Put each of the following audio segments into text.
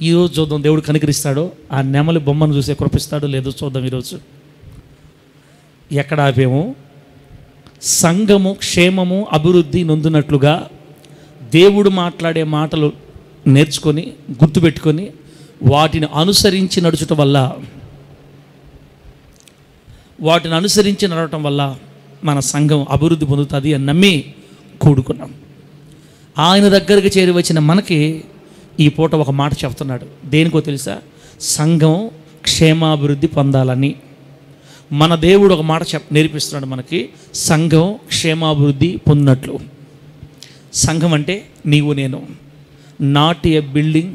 ఈరోజు చూద్దాం, దేవుడు కనికరిస్తాడో, ఆ నెమలి బొమ్మను చూసే కృపిస్తాడో లేదో చూద్దాం. ఈరోజు ఎక్కడ ఆపేమో, సంఘము క్షేమము అభివృద్ధి నొందినట్లుగా దేవుడు మాట్లాడే మాటలు నేర్చుకొని గుర్తుపెట్టుకొని వాటిని అనుసరించి నడచటం వల్ల మన సంఘం అభివృద్ధి పొందుతుంది అని నమ్మి కూడుకున్నాం. ఆయన దగ్గరికి చేరి వచ్చిన మనకి ఈ పూట ఒక మాట చెప్తున్నాడు. దేనికో తెలుసా? సంఘం క్షేమాభివృద్ధి పొందాలని మన దేవుడు ఒక మాట నేర్పిస్తున్నాడు మనకి. సంఘం క్షేమాభివృద్ధి పొందినట్లు. సంఘం అంటే నీవు నేను, not a building.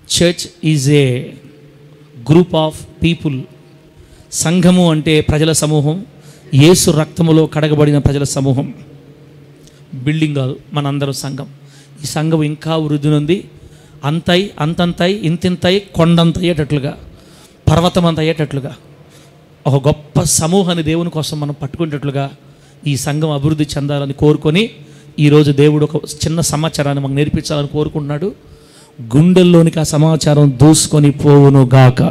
Church is a group of people. సంఘము అంటే ప్రజల సమూహం, యేసు రక్తములో కడగబడిన ప్రజల సమూహం, బిల్డింగ్ కాదు. మనందరం సంఘం. ఈ సంఘం ఇంకా వృద్ధి నుండి అంతంతై ఇంతింతై కొండంత అయ్యేటట్లుగా, పర్వతం అంత అయ్యేటట్లుగా, ఒక గొప్ప సమూహాన్ని దేవుని కోసం మనం పట్టుకునేటట్లుగా ఈ సంఘం అభివృద్ధి చెందాలని కోరుకొని ఈరోజు దేవుడు ఒక చిన్న సమాచారాన్ని మాకు నేర్పించాలని కోరుకుంటున్నాడు. గుండెల్లోనికి ఆ సమాచారం దూసుకొని పోవును గాక.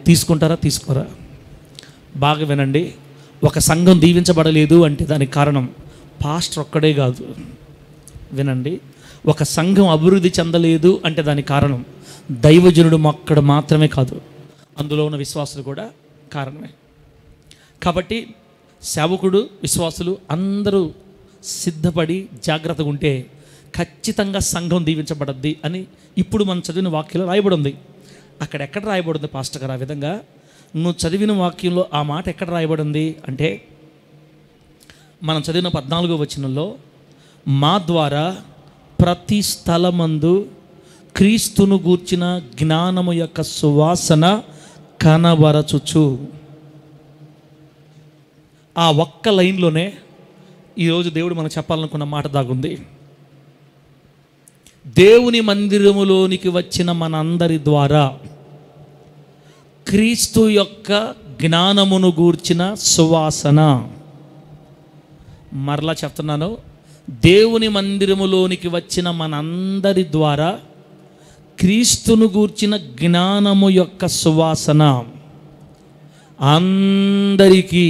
తీసుకుంటారా? తీసుకోరా? బాగా వినండి. ఒక సంఘం దీవించబడలేదు అంటే దానికి కారణం పాస్టర్ ఒక్కడే కాదు. వినండి. ఒక సంఘం అభివృద్ధి చెందలేదు అంటే దానికి కారణం దైవజనుడు ఒక్కడు మాత్రమే కాదు, అందులో ఉన్న విశ్వాసులు కూడా కారణమే. కాబట్టి సేవకుడు, విశ్వాసులు అందరూ సిద్ధపడి జాగ్రత్తగా ఉంటే ఖచ్చితంగా సంఘం దీవించబడద్ది అని ఇప్పుడు మనం చదివిన వాక్యంలో రాయబడి ఉంది. అక్కడ ఎక్కడ రాయబడి ఉంది పాస్టర్ గారు? ఆ విధంగా నువ్వు చదివిన వాక్యంలో ఆ మాట ఎక్కడ రాయబడి ఉంది అంటే, మనం చదివిన 14వ వచనంలో, మా ద్వారా ప్రతి స్థలమందు క్రీస్తును గూర్చిన జ్ఞానము యొక్క సువాసన కనబరచుచు. ఆ ఒక్క లైన్లోనే ఈరోజు దేవుడు మనం చెప్పాలనుకున్న మాట దాగుంది. దేవుని మందిరములోనికి వచ్చిన మనందరి ద్వారా క్రీస్తు యొక్క జ్ఞానమును గూర్చిన సువాసన. మరలా చెప్తున్నాను, దేవుని మందిరములోనికి వచ్చిన మనందరి ద్వారా క్రీస్తును గూర్చిన జ్ఞానము యొక్క సువాసన అందరికీ,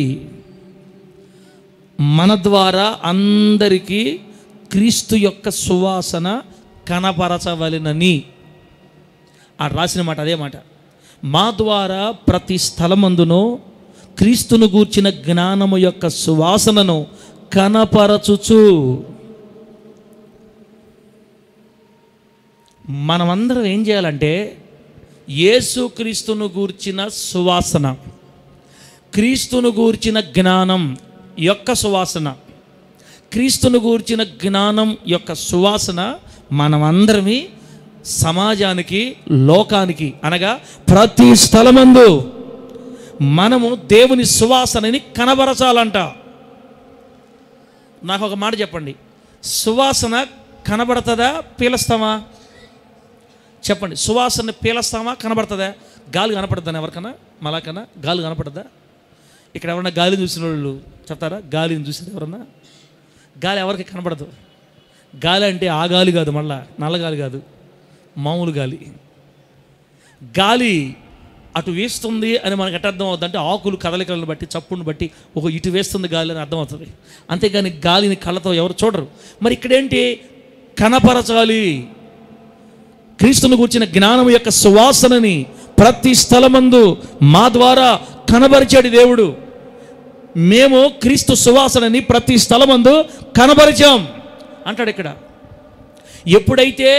మన ద్వారా అందరికీ క్రీస్తు యొక్క సువాసన కనపరచవలెనని. ఆ రాసిన మాట అదే మాట. మా ద్వారా ప్రతి స్థలమందును క్రీస్తును గూర్చిన జ్ఞానము యొక్క సువాసనను కనపరచుచు. మనమందరం ఏం చేయాలంటే యేసు క్రీస్తును గూర్చిన సువాసన, క్రీస్తును గూర్చిన జ్ఞానం యొక్క సువాసన, క్రీస్తును గూర్చిన జ్ఞానం యొక్క సువాసన మనమందరమీ సమాజానికి, లోకానికి, అనగా ప్రతి స్థలమందు మనము దేవుని సువాసనని కనబరచాలంట. నాకు ఒక మాట చెప్పండి, సువాసన కనబడుతుందా, పీలుస్తామా? చెప్పండి, సువాసన పీలుస్తామా, కనబడుతుందా? గాలి కనపడుతుందా ఎవరికన్నా? మలాకన్నా గాలి కనపడుతుందా? ఇక్కడ ఎవరన్నా గాలిని చూసిన వాళ్ళు చెప్తారా? గాలిని చూసిన ఎవరన్నా? గాలి ఎవరికి కనబడదు. గాలి అంటే ఆ గాలి కాదు, మళ్ళా నల్లగాలి కాదు, మామూలు గాలి. గాలి అటు వేస్తుంది అని మనకు ఎట్ట అర్థం అవుతుంది అంటే, ఆకులు కదలికలను బట్టి, చప్పును బట్టి ఒక ఇటు వేస్తుంది గాలి అని అర్థమవుతుంది. అంతేగాని గాలిని కళ్ళతో ఎవరు చూడరు. మరి ఇక్కడేంటి? కనపరచాలి. క్రీస్తును గూర్చిన జ్ఞానం యొక్క సువాసనని ప్రతి స్థలమందు మా ద్వారా కనబరిచాడు దేవుడు. మేము క్రీస్తు సువాసనని ప్రతి స్థలమందు కనబరిచాం అంటాడు ఇక్కడ. ఎప్పుడైతే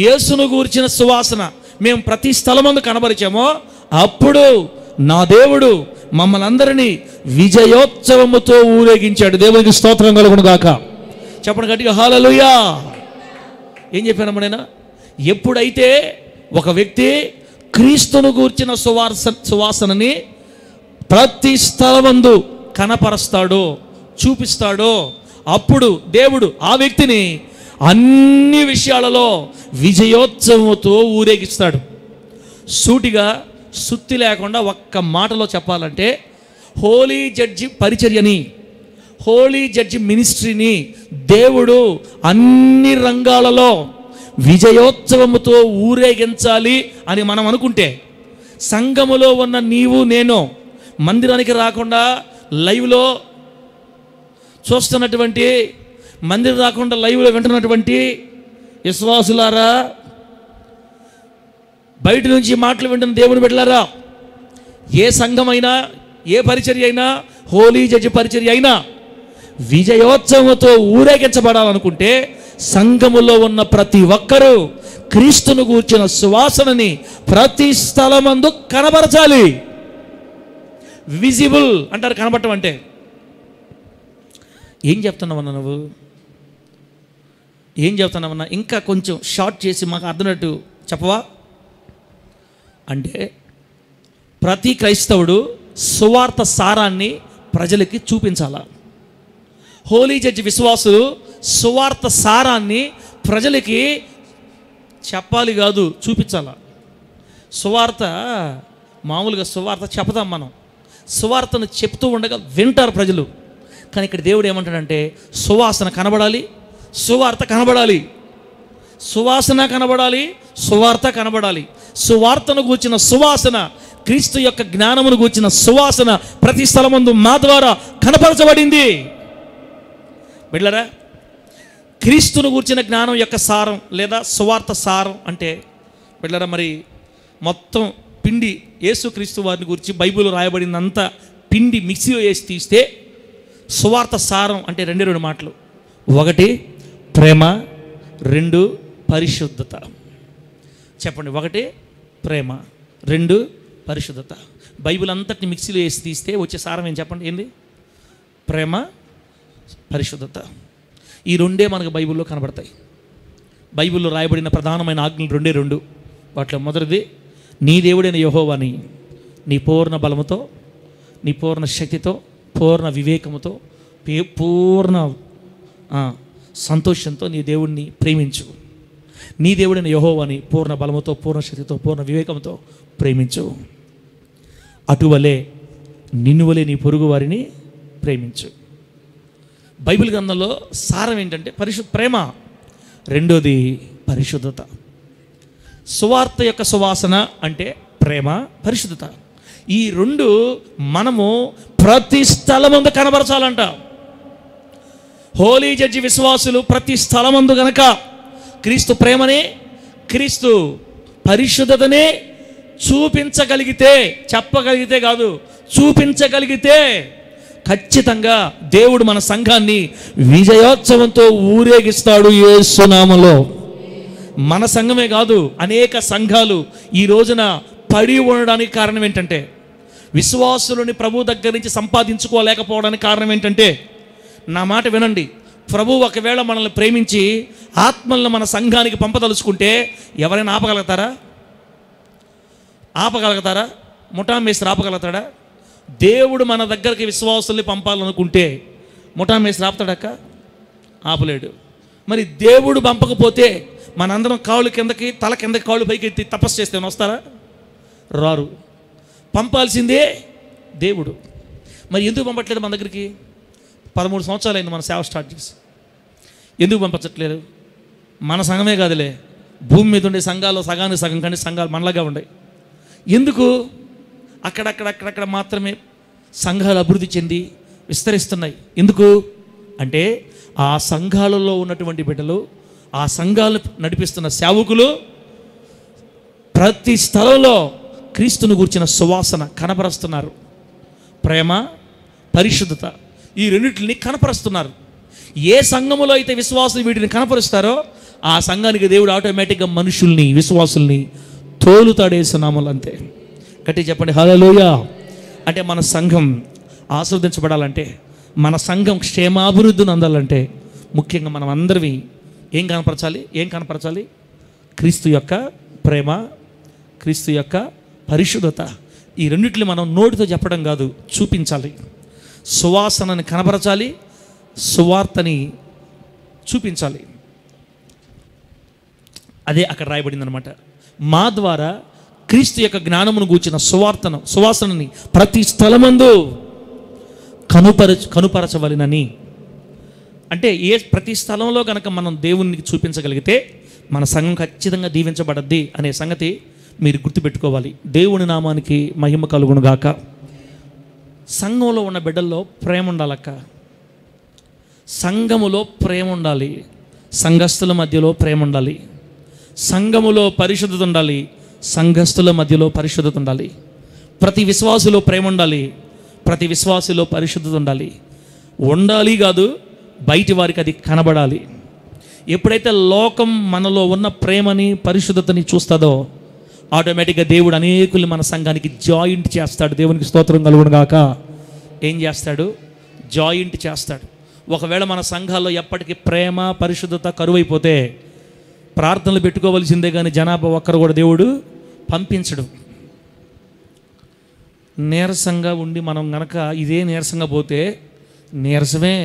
యేసును గూర్చిన సువాసన మేము ప్రతి స్థలమందు కనబరిచామో అప్పుడు నా దేవుడు మమ్మల్ని అందరినీ విజయోత్సవముతో ఊరేగించాడు. దేవునికి స్తోత్రం కలుగును గాక. చెప్పండి గట్టిగా హల్లెలూయా. ఏం చెప్పానమ్మా నేను? ఎప్పుడైతే ఒక వ్యక్తి క్రీస్తును గూర్చిన సువాసనని ప్రతి స్థలమందు కనపరుస్తాడో, చూపిస్తాడో, అప్పుడు దేవుడు ఆ వ్యక్తిని అన్ని విషయాలలో విజయోత్సవంతో ఊరేగిస్తాడు. సూటిగా సుత్తి లేకుండా ఒక్క మాటలో చెప్పాలంటే, హోలీ జడ్జి పరిచర్యని, హోలీ జడ్జి మినిస్ట్రీని దేవుడు అన్ని రంగాలలో విజయోత్సవముతో ఊరేగించాలి అని మనం అనుకుంటే, సంఘములో ఉన్న నీవు నేను మందిరానికి రాకుండా లైవ్లో చూస్తున్నటువంటి, మందిరం రాకుండా లైవ్లో వింటున్నటువంటి విశ్వాసులారా, బయట నుంచి మాటలు వింటున్న దేవుని బిడ్డలారా, ఏ సంఘమైనా, ఏ పరిచర్య అయినా, హోలీ జడ్జి పరిచర్య అయినా విజయోత్సవంతో ఊరేగించబడాలనుకుంటే సంఘములో ఉన్న ప్రతి ఒక్కరూ క్రీస్తును గూర్చిన సువాసనని ప్రతి స్థలమందు కనబరచాలి. విజిబుల్ అంటారు కనబడటం అంటే. ఏం చెప్తున్నావన్నా నువ్వు? ఏం చెప్తున్నావన్నా? ఇంకా కొంచెం షార్ట్ చేసి మాకు అర్థమైనట్టు చెప్పవా అంటే, ప్రతి క్రైస్తవుడు సువార్త సారాన్ని ప్రజలకి చూపించాలా. హోలీ జడ్జి విశ్వాసులు సువార్త సారాన్ని ప్రజలకి చెప్పాలి కాదు, చూపించాలా. సువార్త మామూలుగా సువార్త చెప్తాం మనం, సువార్తను చెప్తూ ఉండగా వింటారు ప్రజలు. కానీ ఇక్కడ దేవుడు ఏమంటాడంటే, సువాసన కనబడాలి, సువార్త కనబడాలి, సువాసన కనబడాలి, సువార్త కనబడాలి. సువార్తను గూర్చిన సువాసన, క్రీస్తు యొక్క జ్ఞానమును గూర్చిన సువాసన ప్రతి స్థలమందు మా ద్వారా కనపరచబడింది. బిడ్డలారా, క్రీస్తును గూర్చిన జ్ఞానం యొక్క సారం లేదా సువార్త సారం అంటే, బిడ్డలారా, మరి మొత్తం పిండి యేసుక్రీస్తు వారిని గురించి బైబిల్ రాయబడినంత పిండి మిక్సీలో వేసి తీస్తే సువార్త సారం అంటే రెండు మాటలు. ఒకటి ప్రేమ, రెండు పరిశుద్ధత. చెప్పండి, ఒకటి ప్రేమ, రెండు పరిశుద్ధత. బైబిల్ అంతటిని మిక్సీలో వేసి తీస్తే వచ్చే సారం ఏం చెప్పండి? ఏంది? ప్రేమ, పరిశుద్ధత. ఈ రెండే మనకు బైబిల్లో కనబడతాయి. బైబిల్లో రాయబడిన ప్రధానమైన ఆజ్ఞలు రెండు. వాటిలో మొదటిది, నీ దేవుడైన యెహోవాని నీ పూర్ణ బలముతో, నీ పూర్ణ శక్తితో, పూర్ణ వివేకముతో, పూర్ణ సంతోషంతో నీ దేవుడిని ప్రేమించు. నీ దేవుడైన యెహోవాని పూర్ణ బలముతో, పూర్ణ శక్తితో, పూర్ణ వివేకంతో ప్రేమించు. అటువలే నిన్ను వలే నీ పొరుగు వారిని ప్రేమించు. బైబిల్ గ్రంథంలో సారం ఏంటంటే ప్రేమ, రెండోది పరిశుద్ధత. సువార్త యొక్క సువాసన అంటే ప్రేమ, పరిశుద్ధత. ఈ రెండు మనము ప్రతి స్థలమందు కనబరచాలంట. హోలీ జడ్జి విశ్వాసులు ప్రతి స్థలమందు గనక క్రీస్తు ప్రేమని, క్రీస్తు పరిశుద్ధతని చూపించగలిగితే, చెప్పగలిగితే కాదు, చూపించగలిగితే ఖచ్చితంగా దేవుడు మన సంఘాన్ని విజయోత్సవంతో ఊరేగిస్తాడు యేసు నామములో. మన సంఘమే కాదు, అనేక సంఘాలు ఈ రోజున పడి ఉండడానికి కారణం ఏంటంటే, విశ్వాసులని ప్రభు దగ్గర నుంచి సంపాదించుకోలేకపోవడానికి కారణం ఏంటంటే, నా మాట వినండి, ప్రభు ఒకవేళ మనల్ని ప్రేమించి ఆత్మలను మన సంఘానికి పంపదలుచుకుంటే ఎవరైనా ఆపగలుగుతారా? ఆపగలుగుతారా? ముఠా మేస్త్రి ఆపగలుగుతాడా? దేవుడు మన దగ్గరికి విశ్వాసుల్ని పంపాలనుకుంటే ముఠా మేస్త్రి ఆపుతాడక్క? ఆపలేడు. మరి దేవుడు పంపకపోతే మనందరం కాళ్ళు కిందకి, తల కిందకి, కాళ్ళు పైకి ఎత్తి తపస్సు చేస్తే వస్తారా? రారు. పంపాల్సిందే దేవుడు. మరి ఎందుకు పంపట్లేదు మన దగ్గరికి? 13 సంవత్సరాలు అయింది మన సేవ స్టార్ట్ చేసి. ఎందుకు పంపించట్లేదు? మన సంఘమే కాదులే, భూమి మీద ఉండే సంఘాలు సగానికి సగం కానీ సంఘాలు మనలాగా ఉన్నాయి. ఎందుకు? అక్కడక్కడ మాత్రమే సంఘాలు అభివృద్ధి చెంది విస్తరిస్తున్నాయి. ఎందుకు అంటే, ఆ సంఘాలలో ఉన్నటువంటి బిడ్డలు, ఆ సంఘాలు నడిపిస్తున్న సేవకులు ప్రతి స్థలంలో క్రీస్తును గూర్చిన సువాసన కనపరుస్తున్నారు. ప్రేమ, పరిశుద్ధత, ఈ రెండింటిని కనపరుస్తున్నారు. ఏ సంఘములో అయితే విశ్వాసులు వీటిని కనపరుస్తారో ఆ సంఘానికి దేవుడు ఆటోమేటిక్గా మనుషుల్ని, విశ్వాసుల్ని తోలుతాడేస్తున్నాములు. అంతే. గట్టి చెప్పండి హల్లెలూయా. అంటే మన సంఘం ఆస్వాదించబడాలంటే, మన సంఘం క్షేమాభివృద్ధిని అందాలంటే ముఖ్యంగా మనం అందరివి ఏం కనపరచాలి? క్రీస్తు యొక్క ప్రేమ, క్రీస్తు యొక్క పరిశుద్ధత. ఈ రెండిటిని మనం నోటితో చెప్పడం కాదు, చూపించాలి. సువాసనని కనపరచాలి, సువార్తని చూపించాలి. అదే అక్కడ రాయబడింది అనమాట. మా ద్వారా క్రీస్తు యొక్క జ్ఞానమును గూర్చిన సువాసనని ప్రతి స్థలమందు కనుపరచవలెనని. అంటే ప్రతి స్థలంలో కనుక మనం దేవునికి చూపించగలిగితే మన సంఘం ఖచ్చితంగా దీవించబడద్ది అనే సంగతి మీరు గుర్తుపెట్టుకోవాలి. దేవుని నామానికి మహిమ కలుగును గాక. సంఘంలో ఉన్న బిడ్డల్లో ప్రేమ ఉండాలక్క. సంఘములో ప్రేమ ఉండాలి. సంఘస్థుల మధ్యలో ప్రేమ ఉండాలి. సంఘములో పరిశుద్ధత ఉండాలి. సంఘస్థుల మధ్యలో పరిశుద్ధత ఉండాలి. ప్రతి విశ్వాసులో ప్రేమ ఉండాలి. ప్రతి విశ్వాసులో పరిశుద్ధత ఉండాలి. ఉండాలి కాదు, బయటి వారికి అది కనబడాలి. ఎప్పుడైతే లోకం మనలో ఉన్న ప్రేమని పరిశుద్ధతని చూస్తుందో ఆటోమేటిక్గా దేవుడు అనేకులు మన సంఘానికి జాయింట్ చేస్తాడు. దేవునికి స్తోత్రం కలుగును గాక. ఏం చేస్తాడు? జాయింట్ చేస్తాడు. ఒకవేళ మన సంఘాల్లో ఎప్పటికీ ప్రేమ పరిశుద్ధత కరువైపోతే ప్రార్థనలు పెట్టుకోవలసిందే, కానీ జనాభా ఒక్కరు కూడా దేవుడు పంపించడు. నీరసంగా ఉండి మనం గనక ఇదే నీరసంగా పోతే నీరసమే.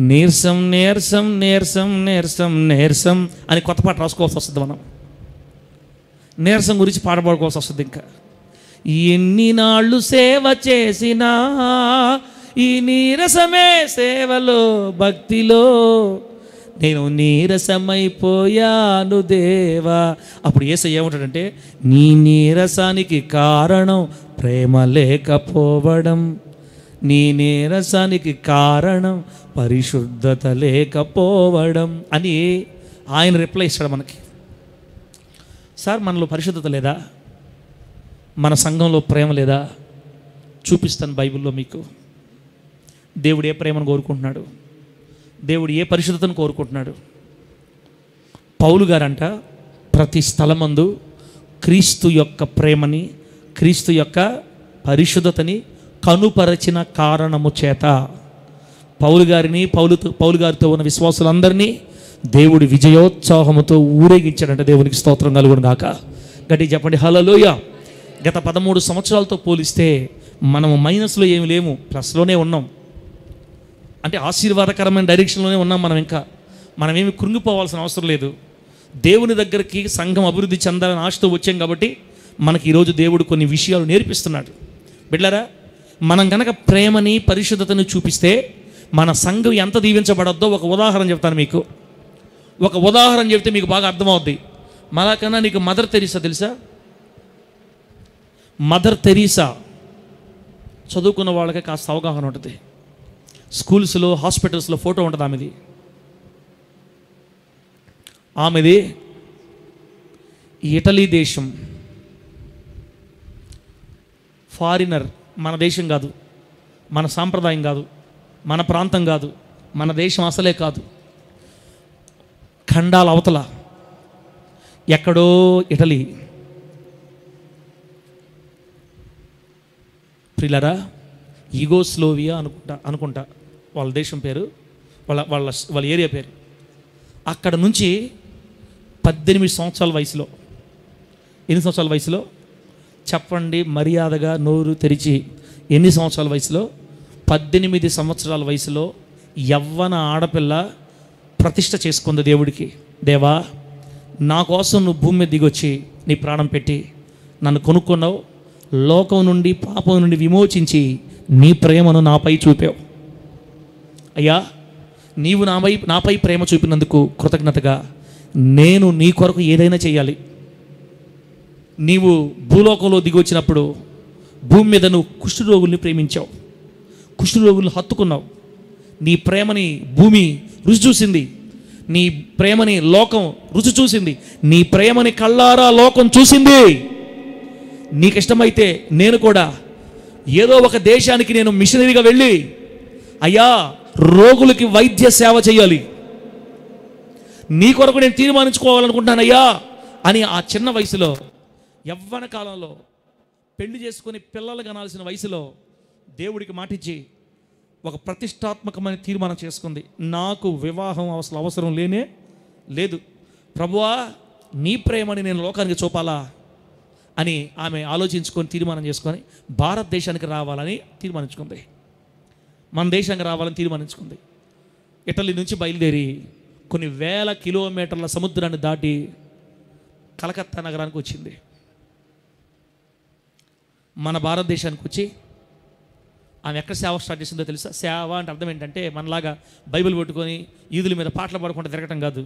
నీరసం నీరసం నీరసం నీరసం నీరసం అని కొత్త పాట రాసుకోవాల్సి వస్తుంది. మనం నీరసం గురించి పాట పాడుకోవాల్సి వస్తుంది. ఇంకా ఎన్ని నాళ్ళు సేవ చేసినా ఈ నీరసమే సేవలో భక్తిలో నేను నీరసమైపోయాను దేవా. అప్పుడు యేసయ్య ఏమంటాడంటే, నీ నీరసానికి కారణం ప్రేమ లేకపోవడం, నీ నీరసానికి కారణం పరిశుద్ధత లేకపోవడం అని ఆయన రిప్లై ఇస్తాడు మనకి. సార్, మనలో పరిశుద్ధత లేదా? మన సంఘంలో ప్రేమ లేదా? చూపిస్తాను బైబిల్లో మీకు. దేవుడు ఏ ప్రేమను కోరుకుంటున్నాడు, దేవుడు ఏ పరిశుద్ధతను కోరుకుంటున్నాడు. పౌలు గారంట ప్రతి స్థలమందు క్రీస్తు యొక్క ప్రేమని, క్రీస్తు యొక్క పరిశుద్ధతని కనుపరచిన కారణము చేత పౌలు గారితో ఉన్న విశ్వాసులందరినీ దేవుడి విజయోత్సాహముతో ఊరేగించాడంట. దేవునికి స్తోత్రం కలుగును గాక. గట్టి చెప్పండి హల్లెలూయ. గత 13 సంవత్సరాలతో పోలిస్తే మనము మైనస్లో ఏమి లేము, ప్లస్లోనే ఉన్నాం. అంటే ఆశీర్వాదకరమైన డైరెక్షన్లోనే ఉన్నాం. మనమేమి కృంగిపోవాల్సిన అవసరం లేదు. దేవుని దగ్గరికి సంఘం అభివృద్ధి చెందాలని ఆశతో వచ్చాం కాబట్టి మనకి ఈరోజు దేవుడు కొన్ని విషయాలు నేర్పిస్తున్నాడు. బిడ్డలారా, మనం కనుక ప్రేమని పరిశుద్ధతను చూపిస్తే మన సంఘం ఎంత దీవించబడద్దో ఒక ఉదాహరణ చెప్తాను మీకు. ఒక ఉదాహరణ చెప్తే మీకు బాగా అర్థమవుద్ది. మనకన్నా నీకు మదర్ తెరీసా తెలుసా? మదర్ తెరీసా చదువుకున్న వాళ్ళకి కాస్త అవగాహన ఉంటుంది. స్కూల్స్లో, హాస్పిటల్స్లో ఫోటో ఉంటుంది ఆమెది. ఇటలీ దేశం, ఫారినర్. మన దేశం కాదు, మన సాంప్రదాయం కాదు, మన ప్రాంతం కాదు, మన దేశం అసలే కాదు. ఖండాల అవతల ఎక్కడో ఇటలీ. ప్రిలరా, యుగోస్లోవియా అనుకుంటా వాళ్ళ దేశం పేరు, వాళ్ళ ఏరియా పేరు. అక్కడ నుంచి 18 సంవత్సరాల వయసులో, ఎన్ని సంవత్సరాల వయసులో చెప్పండి మర్యాదగా, నోరు తెరిచి. ఎన్ని సంవత్సరాల వయసులో? 18 సంవత్సరాల వయసులో యవ్వన ఆడపిల్ల ప్రతిష్ట చేసుకుంది దేవుడికి. దేవా, నా కోసం నువ్వు భూమి మీద దిగొచ్చి నీ ప్రాణం పెట్టి నన్ను కొనుక్కున్నావు, లోకం నుండి పాపం నుండి విమోచించి నీ ప్రేమను నాపై చూపావు. అయ్యా, నీవు నాపై ప్రేమ చూపినందుకు కృతజ్ఞతగా నేను నీ కొరకు ఏదైనా చేయాలి. నీవు భూలోకంలో దిగొచ్చినప్పుడు భూమి మీద నువ్వు కుష్ఠరోగుల్ని ప్రేమించావు, కుష్ఠరోగుల్ని హత్తుకున్నావు. నీ ప్రేమని భూమి రుచి చూసింది, నీ ప్రేమని లోకం రుచి చూసింది, నీ ప్రేమని కళ్ళారా లోకం చూసింది. నీకు ఇష్టమైతే నేను కూడా ఏదో ఒక దేశానికి నేను మిషనరీగా వెళ్ళి, అయ్యా రోగులకి వైద్య సేవ చేయాలి, నీ కొరకు నేను తీర్మానించుకోవాలనుకుంటానయ్యా అని ఆ చిన్న వయసులో, యవ్వన కాలంలో, పెళ్లి చేసుకొని పిల్లలు కనాల్సిన వయసులో దేవుడికి మాటిచ్చి ఒక ప్రతిష్టాత్మకమైన తీర్మానం చేసుకుంది. నాకు వివాహం అవసరం లేనే లేదు ప్రభువా, నీ ప్రేమని నేను లోకానికి చూపాలా అని ఆమె ఆలోచించుకొని తీర్మానం చేసుకొని భారతదేశానికి రావాలని తీర్మానించుకుంది. మన దేశానికి రావాలని తీర్మానించుకుంది. ఇటలీ నుంచి బయలుదేరి కొన్ని వేల కిలోమీటర్ల సముద్రాన్ని దాటి కలకత్తా నగరానికి వచ్చింది. మన భారతదేశానికి వచ్చి ఆమె ఎక్కడ సేవ స్టార్ట్ చేసిందో తెలుసా? సేవ అంటే అర్థం ఏంటంటే మనలాగా బైబిల్ పట్టుకొని ఈదుల మీద పాటలు పాడుకుంటూ తిరగటం కాదు.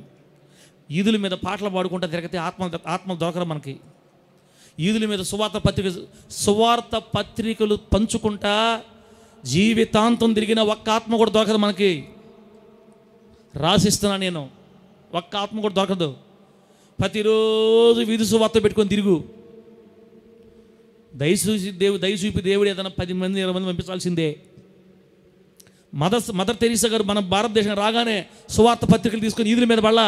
ఈదుల మీద పాటలు పాడుకుంటా తిరిగితే ఆత్మ దొరకరు మనకి. ఈదుల మీద సువార్త పత్రికలు పంచుకుంటా జీవితాంతం తిరిగిన ఒక్క ఆత్మ కూడా దొరకదు మనకి. రాసిస్తున్నా నేను, ఒక్క ఆత్మ కూడా దొరకదు. ప్రతిరోజు వీధి సువార్త పెట్టుకొని తిరుగు. దయచూపి దేవుడు ఏదైనా 10 మంది 20 మంది పంపించాల్సిందే. మదర్ తెరీసా గారు మన భారతదేశం రాగానే సువార్త పత్రికలు తీసుకొని ఈదుల మీద పడలా.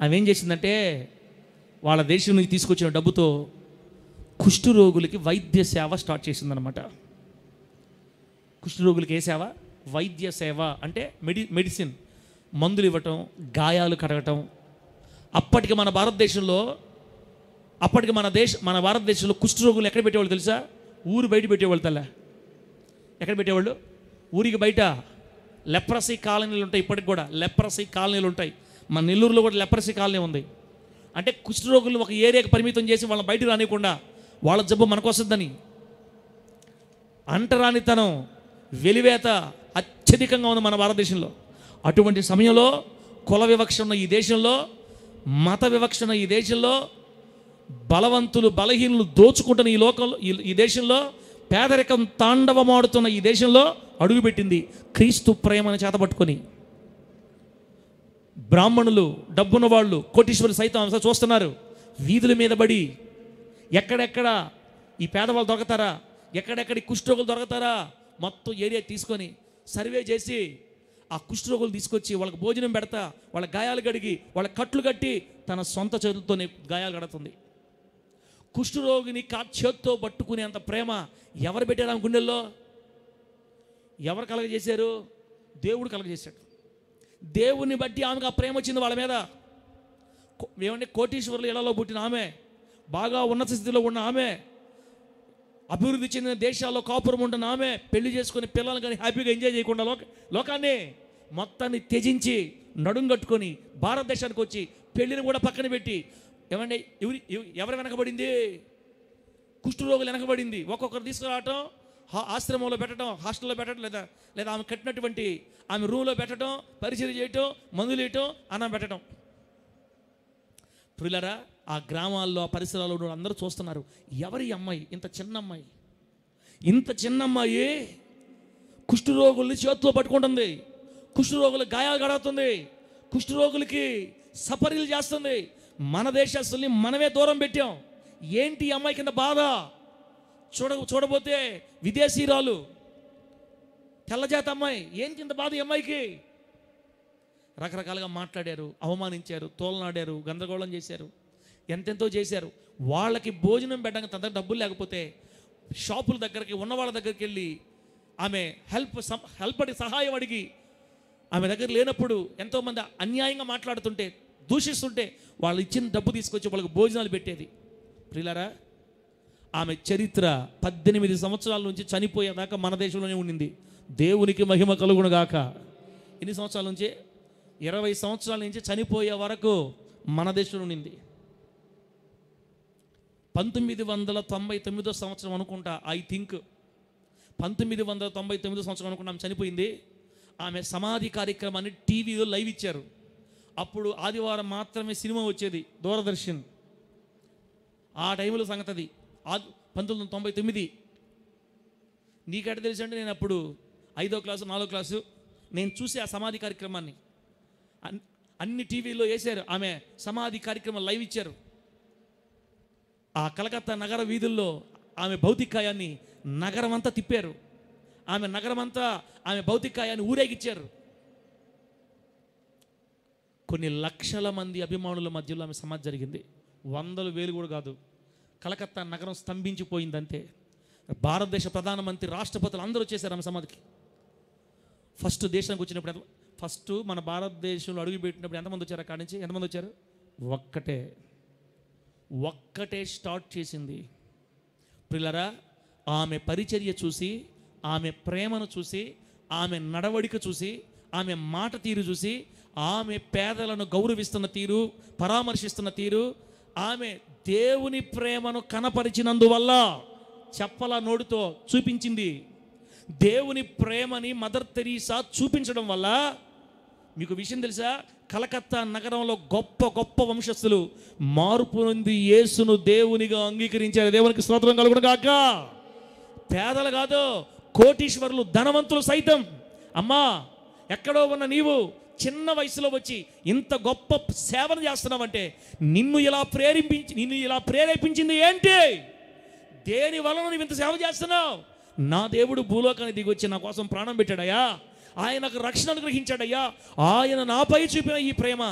ఆమె ఏం చేసిందంటే వాళ్ళ దేశం నుంచి తీసుకొచ్చిన డబ్బుతో కుష్ఠరోగులకి వైద్య సేవ స్టార్ట్ చేసిందనమాట. కుష్ఠరోగులకి ఏ సేవ? వైద్య సేవ. అంటే మెడిసిన్, మందులు ఇవ్వటం, గాయాలు కడగటం. అప్పటికి మన భారతదేశంలో కుష్ఠరోగులు ఎక్కడ పెట్టేవాళ్ళు తెలుసా? ఊరు బయట పెట్టేవాళ్ళు. ఎక్కడ పెట్టేవాళ్ళు? ఊరికి బయట. లెప్రసీ కాలనీలు ఉంటాయి, ఇప్పటికి కూడా లెప్రసీ కాలనీలు ఉంటాయి. మన నెల్లూరులో కూడా లెప్రసీ కాలనీ ఉంది. అంటే కుష్ఠరోగులను ఒక ఏరియాకి పరిమితం చేసి వాళ్ళని బయటకు రానివ్వకుండా వాళ్ళ జబ్బు మనకు వస్తుందని. అంటరానితనం, వెలివేత అత్యధికంగా ఉంది మన భారతదేశంలో. అటువంటి సమయంలో కుల వివక్ష ఉన్న ఈ దేశంలో, మత వివక్ష ఉన్న ఈ దేశంలో, బలవంతులు బలహీనులు దోచుకుంటున్న ఈ లోకంలో, ఈ దేశంలో, పేదరికం తాండవమాడుతున్న ఈ దేశంలో అడుగుపెట్టింది క్రీస్తు ప్రేమను చేతపట్టుకొని. బ్రాహ్మణులు, డబ్బున్న వాళ్ళు, కోటీశ్వరులు సైతం చూస్తున్నారు. వీధుల మీద పడి ఎక్కడెక్కడ ఈ పేదవాళ్ళు దొరకతారా, ఎక్కడెక్కడ ఈ కుష్ఠరోగులు దొరకతారా, మొత్తం ఏరియా తీసుకొని సర్వే చేసి ఆ కుష్ఠరోగులు తీసుకొచ్చి వాళ్ళకి భోజనం పెడతా, వాళ్ళ గాయాలు కడిగి, వాళ్ళ కట్లు కట్టి తన సొంత చేతులతోనే గాయాలు కడుతుంది. కుష్ఠరోగిని చేత్తో పట్టుకునేంత ప్రేమ ఎవరు పెట్టారు ఆమె గుండెల్లో? ఎవరు కలగజేశారు? దేవుడు కలగజేశాడు. దేవుని బట్టి ఆమెకు ఆ ప్రేమ వచ్చింది వాళ్ళ మీద. ఏమంటే కోటీశ్వరులు ఇళ్లలో పుట్టిన ఆమె, బాగా ఉన్నత స్థితిలో ఉన్న ఆమె, అభివృద్ధి చెందిన దేశాల్లో కాపురం ఉంటున్న ఆమె, పెళ్లి చేసుకుని పిల్లలు కానీ హ్యాపీగా ఎంజాయ్ చేయకుండా లోకాన్ని మొత్తాన్ని త్యజించి నడుం కట్టుకొని భారతదేశానికి వచ్చి పెళ్లిని కూడా పక్కన పెట్టి, ఏమంటే ఎవరు వెనకబడింది? కుష్ఠరోగులు వెనకబడింది. ఒక్కొక్కరు తీసుకురావటం, ఆశ్రమంలో పెట్టడం, హాస్టల్లో పెట్టడం, లేదా ఆమె కట్టినటువంటి ఆమె రూమ్లో పెట్టడం, పరిచయం చేయటం, మందులు వేయటం, అన్నం పెట్టడం. ప్రియులారా, ఆ గ్రామాల్లో, ఆ పరిసరాల్లో అందరూ చూస్తున్నారు, ఎవరి అమ్మాయి, ఇంత చిన్న అమ్మాయి కుష్ఠరోగుల్ని చేతిలో పట్టుకుంటుంది, కుష్ఠరోగులు గాయాలు కడుగుతుంది, కుష్ఠరోగులకి సపరీలు చేస్తుంది. మన దేశస్తుల్ని మనమే దూరం పెట్టాం. ఏంటి ఈ అమ్మాయి కింద బాధ? చూడబోతే విదేశీరాలు, తెల్లజాతి అమ్మాయి, ఏంటి ఇంత బాధ ఈ అమ్మాయికి? రకరకాలుగా మాట్లాడారు, అవమానించారు, తోలనాడారు, గందరగోళం చేశారు, ఎంతెంతో చేశారు. వాళ్ళకి భోజనం పెట్టడానికి తన దగ్గర డబ్బులు లేకపోతే షాపుల దగ్గరికి, ఉన్న వాళ్ళ దగ్గరికి వెళ్ళి ఆమె హెల్ప్ సహాయం అడిగి, ఆమె దగ్గర లేనప్పుడు ఎంతోమంది అన్యాయంగా మాట్లాడుతుంటే, దూషిస్తుంటే వాళ్ళు ఇచ్చిన డబ్బు తీసుకొచ్చి వాళ్ళకి భోజనాలు పెట్టేది. ప్రియులారా, ఆమె చరిత్ర 18 సంవత్సరాల నుంచి చనిపోయేదాకా మన దేశంలోనే ఉండింది. దేవునికి మహిమ కలుగును గాక. ఎన్ని సంవత్సరాల నుంచి? 20 సంవత్సరాల నుంచి చనిపోయే వరకు మన దేశంలో ఉండింది. 1999 సంవత్సరం అనుకుంటా, ఐ థింక్ 1999 సంవత్సరం అనుకుంటా ఆమె చనిపోయింది. ఆమె సమాధి కార్యక్రమాన్ని టీవీలో లైవ్ ఇచ్చారు. అప్పుడు ఆదివారం మాత్రమే సినిమా వచ్చేది, దూరదర్శన్. ఆ టైంలో సంగతి అది, 1999. నీకెట తెలుసు అంటే, నేను అప్పుడు 5వ క్లాసు 4వ క్లాసు. నేను చూసి ఆ సమాధి కార్యక్రమాన్ని అన్ని టీవీల్లో వేశారు. ఆమె సమాధి కార్యక్రమం లైవ్ ఇచ్చారు. ఆ కలకత్తా నగర వీధుల్లో ఆమె భౌతికాయాన్ని నగరం అంతా తిప్పారు. ఆమె భౌతికాయాన్ని ఊరేగిచ్చారు. కొన్ని లక్షల మంది అభిమానుల మధ్యలో ఆమె సమాధి జరిగింది. 100,000 కూడా కాదు. కలకత్తా నగరం స్తంభించిపోయిందంతే. భారతదేశ ప్రధానమంత్రి, రాష్ట్రపతులు అందరూ వచ్చేసారు ఆమె సమాధికి. ఫస్ట్ దేశానికి వచ్చినప్పుడు, ఫస్ట్ మన భారతదేశంలో అడుగుపెట్టినప్పుడు ఎంతమంది వచ్చారు? అక్కడి నుంచి ఎంతమంది వచ్చారు? ఒక్కటే స్టార్ట్ చేసింది. ప్రియులారా, ఆమె పరిచర్య చూసి, ఆమె ప్రేమను చూసి, ఆమె నడవడిక చూసి, ఆమె మాట తీరు చూసి, ఆమె పేదలను గౌరవిస్తున్న తీరు, పరామర్శిస్తున్న తీరు, ఆమె దేవుని ప్రేమను కనపరిచినందువల్ల చెప్పల నోటితో చూపించింది. దేవుని ప్రేమని మదర్ తెరీసా చూపించడం వల్ల, మీకు విషయం తెలుసా, కలకత్తా నగరంలో గొప్ప గొప్ప వంశస్థులు మార్పు నొంది యేసును దేవునిగా అంగీకరించారు. దేవునికి స్తోత్రం కలుగును గాక. పేదలు కాదు, కోటీశ్వరులు, ధనవంతులు సైతం, అమ్మా ఎక్కడో ఉన్న నీవు చిన్న వయసులో వచ్చి ఇంత గొప్ప సేవను చేస్తున్నావంటే నిన్ను ఇలా ప్రేరేపించింది ఏంటి? దేని వలన నువ్వు ఇంత సేవ చేస్తున్నావు? నా దేవుడు భూలోకానికి దిగి వచ్చి నా కోసం ప్రాణం పెట్టాడయ్యా, ఆయనకు రక్షణ అనుగ్రహించాడయ్యా, ఆయన నాపై చూపిన ఈ ప్రేమ,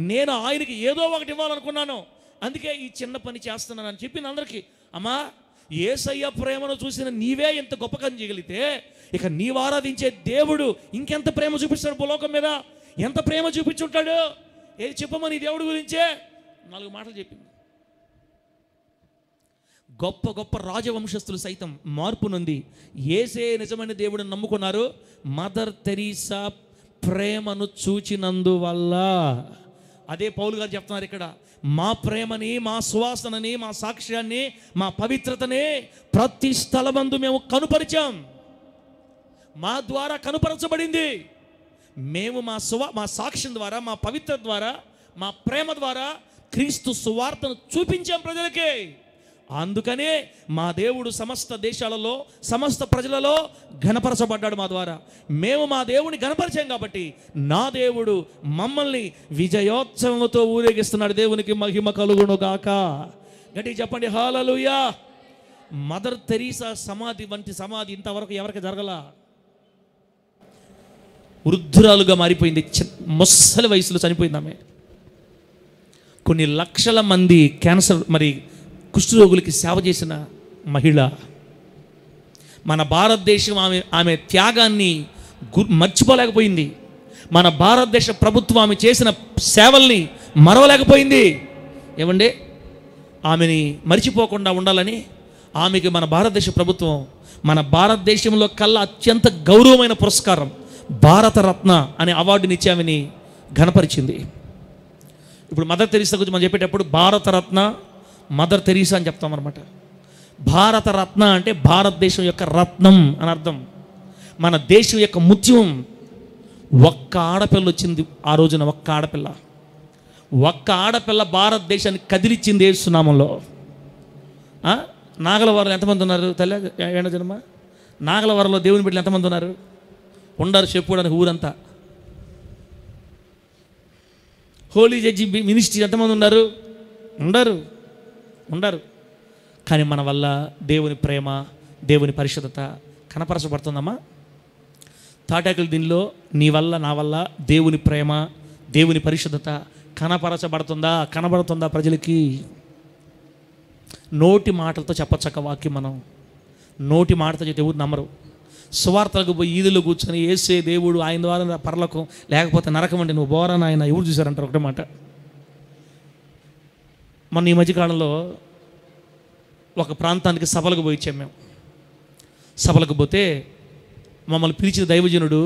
నేను ఆయనకి ఏదో ఒకటి ఇవ్వాలనుకున్నాను, అందుకే ఈ చిన్న పని చేస్తున్నానని చెప్పిన అందరికీ, అమ్మా యేసయ్య ప్రేమను చూసిన నీవే ఎంత గొప్పగా చేయగలిగితే ఇక నీవు ఆరాధించే దేవుడు ఇంకెంత ప్రేమ చూపిస్తాడు భూలోకం మీద? ఎంత ప్రేమ చూపించుంటాడు? ఏది చెప్పమని దేవుడి గురించే 4 మాటలు చెప్పింది. గొప్ప గొప్ప రాజవంశస్థులు సైతం మార్పు నొంది యేసే నిజమైన దేవుడిని నమ్ముకున్నారు. మదర్ తెరీసా ప్రేమను చూచినందువల్ల. అదే పౌలు గారు చెప్తున్నారు ఇక్కడ, మా ప్రేమని, మా సువాసనని, మా సాక్ష్యాన్ని, మా పవిత్రతని ప్రతి స్థలమందు మేము కనుపరిచాం. మా ద్వారా కనుపరచబడింది. మేము మా సాక్ష్యం ద్వారా, మా పవిత్రత ద్వారా, మా ప్రేమ ద్వారా క్రీస్తు సువార్తను చూపించాం ప్రజలకి. అందుకనే మా దేవుడు సమస్త దేశాలలో, సమస్త ప్రజలలో ఘనపరచబడ్డాడు మా ద్వారా. మేము మా దేవుని ఘనపరిచాం కాబట్టి నా దేవుడు మమ్మల్ని విజయోత్సవంతో ఊరేగిస్తున్నాడు. దేవునికి మహిమ కలుగును గాక. గట్టిగా చెప్పండి హల్లెలూయా. మదర్ తెరీసా సమాధి వంటి సమాధి ఇంతవరకు ఎవరికి జరగల. వృద్ధురాలుగా మారిపోయింది, ముసలి వయసులో చనిపోయింది ఆమె. కొన్ని లక్షల మంది క్యాన్సర్ కుష్ఠరోగులకి సేవ చేసిన మహిళ. మన భారతదేశం ఆమె త్యాగాన్ని మర్చిపోలేకపోయింది. మన భారతదేశ ప్రభుత్వం ఆమె చేసిన సేవల్ని మరవలేకపోయింది. ఏమండి, ఆమెని మర్చిపోకుండా ఉండాలని ఆమెకి మన భారతదేశ ప్రభుత్వం మన భారతదేశంలో కల్లా అత్యంత గౌరవమైన పురస్కారం భారతరత్న అనే అవార్డునిచ్చి ఆమెని ఘనపరిచింది. ఇప్పుడు మదర్ తెరీసా గురించి మనం చెప్పేటప్పుడు భారతరత్న, మదర్ తెరీసా అని చెప్తాం అనమాట. భారతరత్న అంటే భారతదేశం యొక్క రత్నం అని అర్థం, మన దేశం యొక్క ముత్యం. ఒక్క ఆడపిల్ల వచ్చింది ఆ రోజున, ఒక్క ఆడపిల్ల భారతదేశాన్ని కదిలిచ్చింది యేసు నామములో. నాగలవరంలో ఎంతమంది ఉన్నారు తల్లి? ఏడ జన్మ నాగలవరంలో దేవుని బిడ్డలు ఎంతమంది ఉన్నారు? ఉండరు చెప్పుకోవడానికి ఊరంతా. హోలీ జడ్జి మినిస్ట్రీ ఎంతమంది ఉన్నారు? ఉండరు. కానీ మన వల్ల దేవుని ప్రేమ, దేవుని పరిశుద్ధత కనపరచబడుతుందమ్మా. తాటాకుల దీనిలో నీ వల్ల, నా వల్ల దేవుని ప్రేమ, దేవుని పరిశుద్ధత కనబడుతుందా ప్రజలకి? నోటి మాటలతో చెప్పచ్చక్క వాక్యం. మనం నోటి మాటతో చెప్తే ఎవరు నమ్మరు. సువార్తలకు పోయి ఈదులో కూర్చొని యేసే దేవుడు, ఆయన ద్వారా పరలోకం లేకపోతే నరకం అంటే నువ్వు బోరా నాయన ఎవరు చూశారంటారు ఒకటే మాట. మొన్న ఈ మధ్యకాలంలో ఒక ప్రాంతానికి సభలకు పోయి ఇచ్చాం మేము. సభలకు పోతే మమ్మల్ని పిలిచిన దైవజనుడు,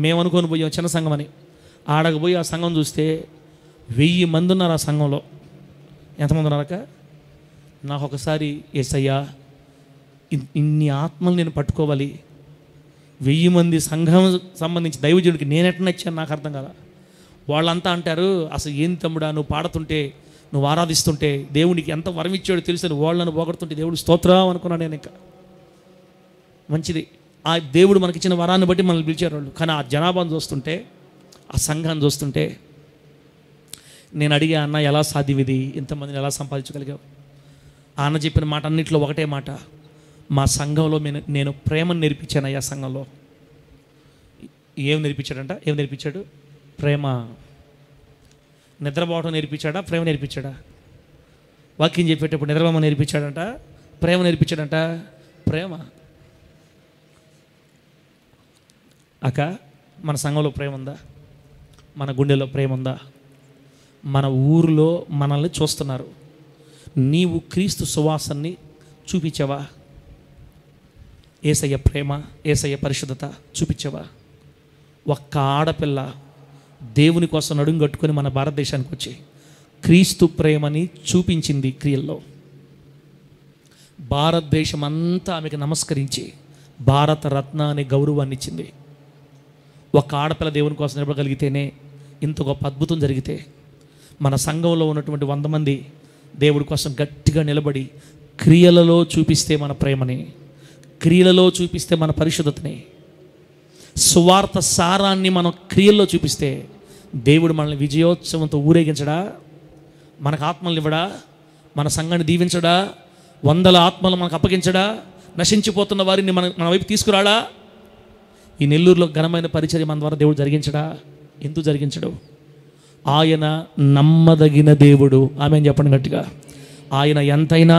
మేము అనుకొని పోయాం చిన్న సంఘం అని. ఆడకు పోయి ఆ సంఘం చూస్తే 1000 మంది ఉన్నారు ఆ సంఘంలో. ఎంతమంది ఉన్నారక? నాకు ఒకసారి యేసయ్యా ఇన్ని ఆత్మలు నేను పట్టుకోవాలి, 1000 మంది సంఘం సంబంధించి దైవజనుడికి నేనెట్లా నచ్చాను నాకు అర్థం కదా. వాళ్ళంతా అంటారు, అసలు ఏం తమ్ముడా నువ్వు పాడుతుంటే, నువ్వు ఆరాధిస్తుంటే దేవునికి ఎంత వరం ఇచ్చాడో తెలుసు, వాళ్ళను పోగొడుతుంటే దేవుడు స్తోత్రం అనుకున్నాను నేను. ఇంకా మంచిది, ఆ దేవుడు మనకిచ్చిన వరాన్ని బట్టి మనల్ని పిలిచారు వాళ్ళు. కానీ ఆ జనాభాను చూస్తుంటే, ఆ సంఘాన్ని చూస్తుంటే నేను అడిగా, అన్న ఎలా సాధ్యం ఇది, ఇంతమందిని ఎలా సంపాదించగలిగావు? ఆ అన్న చెప్పిన మాట అన్నింటిలో ఒకటే మాట, మా సంఘంలో నేను ప్రేమను నేర్పించాను. అయ్యా సంఘంలో ఏం నేర్పించాడు? ప్రేమ. నిద్రపోవడం నేర్పించాడా? ప్రేమ నేర్పించాడా? వాక్యం చెప్పేటప్పుడు నిద్రపోమ నేర్పించాడంట, ప్రేమ నేర్పించాడంట. ప్రేమ. అక్క మన సంఘంలో ప్రేమ ఉందా? మన గుండెలో ప్రేమ ఉందా? మన ఊరిలో మనల్ని చూస్తున్నారు, నీవు క్రీస్తు సువాసనని చూపించావా? యేసయ్య ప్రేమ, యేసయ్య పరిశుద్ధత చూపించావా? ఒక్క ఆడపిల్ల దేవుని కోసం నడుం కట్టుకొని మన భారతదేశానికి వచ్చి క్రీస్తు ప్రేమని చూపించింది క్రియల్లో. భారతదేశం అంతా ఆమెకు నమస్కరించి భారతరత్న అనే గౌరవాన్ని ఇచ్చింది. ఒక ఆడపిల్ల దేవుని కోసం నిలబడగలిగితేనే ఇంత గొప్ప అద్భుతం జరిగితే మన సంఘంలో ఉన్నటువంటి 100 మంది దేవుడి కోసం గట్టిగా నిలబడి క్రియలలో చూపిస్తే మన ప్రేమని, క్రియలలో చూపిస్తే మన పరిశుద్ధతని, సువార్త సారాన్ని మనం క్రియల్లో చూపిస్తే దేవుడు మనల్ని విజయోత్సవంతో ఊరేగించడా, మనకు ఆత్మలు ఇవ్వడా, మన సంఘాన్ని దీవించడా, 100 ఆత్మలు మనకు అప్పగించడా, నశించిపోతున్న వారిని మన వైపు తీసుకురాడా? ఈ నెల్లూరులో ఘనమైన పరిచర్య మన ద్వారా దేవుడు జరిగించడా? ఎందుకు జరిగించడు? ఆయన నమ్మదగిన దేవుడు. ఆమేన్ చెప్పండి గట్టిగా. ఆయన ఎంతైనా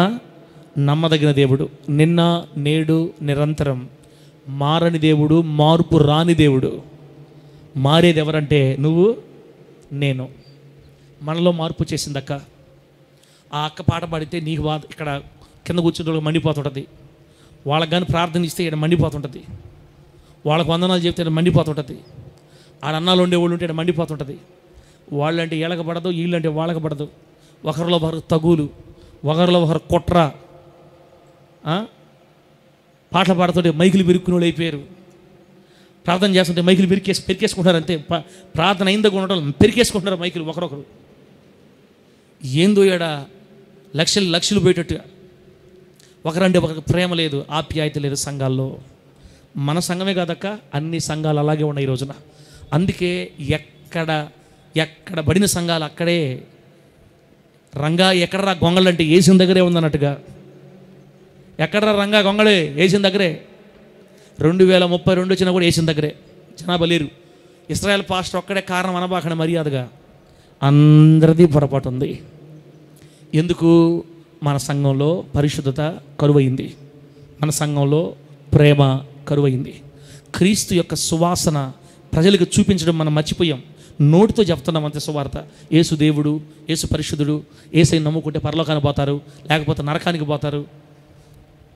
నమ్మదగిన దేవుడు. నిన్న నేడు నిరంతరం మారని దేవుడు, మార్పు రాని దేవుడు. మారేది ఎవరంటే నువ్వు, నేను. మనలో మార్పు చేసింది అక్క. ఆ అక్క పాట పాడితే నీకు ఇక్కడ కింద కూర్చుని మండిపోతుంటుంది. వాళ్ళకి కానీ ప్రార్థన ఇస్తే ఇక్కడ మండిపోతుంటుంది. వాళ్ళకు వందనాలు చెప్తే ఇక్కడ మండిపోతుంటుంది. ఆడ అన్నాలు ఉండేవాళ్ళు ఉంటే ఇక్కడ మండిపోతుంటుంది. వాళ్ళంటే ఏలకపడదు, వీళ్ళంటే వాళ్ళకపడదు. ఒకరిలో ఒకరు తగులు, ఒకరిలో ఒకరు కుట్ర. పాటలు పాడుతుంటే మైకులు పెరుక్కునే వాళ్ళు అయిపోయారు. ప్రార్థన చేస్తుంటే మైకులు పెరికేసుకుంటారు అంతే. ప్రార్థన అయిందకు ఉండటం పెరికేసుకుంటున్నారు మైకులు ఒకరొకరు. ఏందో ఏడా లక్షలు పోయేటట్టుగా. ఒకరంటే ఒకరికి ప్రేమ లేదు, ఆప్యాయత లేదు సంఘాల్లో. మన సంఘమే కాదక్క, అన్ని సంఘాలు అలాగే ఉన్నాయి ఈ రోజున. అందుకే ఎక్కడ పడిన సంఘాలు అక్కడే రంగా ఎక్కడరా గొంగళి అంటే ఏసిన దగ్గరే ఉందన్నట్టుగా. ఎక్కడరా రంగా గొంగళి ఏసిన దగ్గరే. 2032 వచ్చినా కూడా ఏసిన దగ్గరే, జనాభా లేరు. ఇస్రాయేల్ పాస్టర్ ఒక్కడే కారణం అనబాకన మర్యాదగా. అందరిది పొరపాటు ఉంది. ఎందుకు? మన సంఘంలో పరిశుద్ధత కరువైంది, మన సంఘంలో ప్రేమ కరువైంది. క్రీస్తు యొక్క సువాసన ప్రజలకు చూపించడం మనం మర్చిపోయాం. నోటితో చెప్తున్నాం అంతే సువార్త. యేసు దేవుడు, యేసు పరిశుద్ధుడు, యేసై నమ్ముకుంటే పరలోకానికి పోతారు, లేకపోతే నరకానికి పోతారు.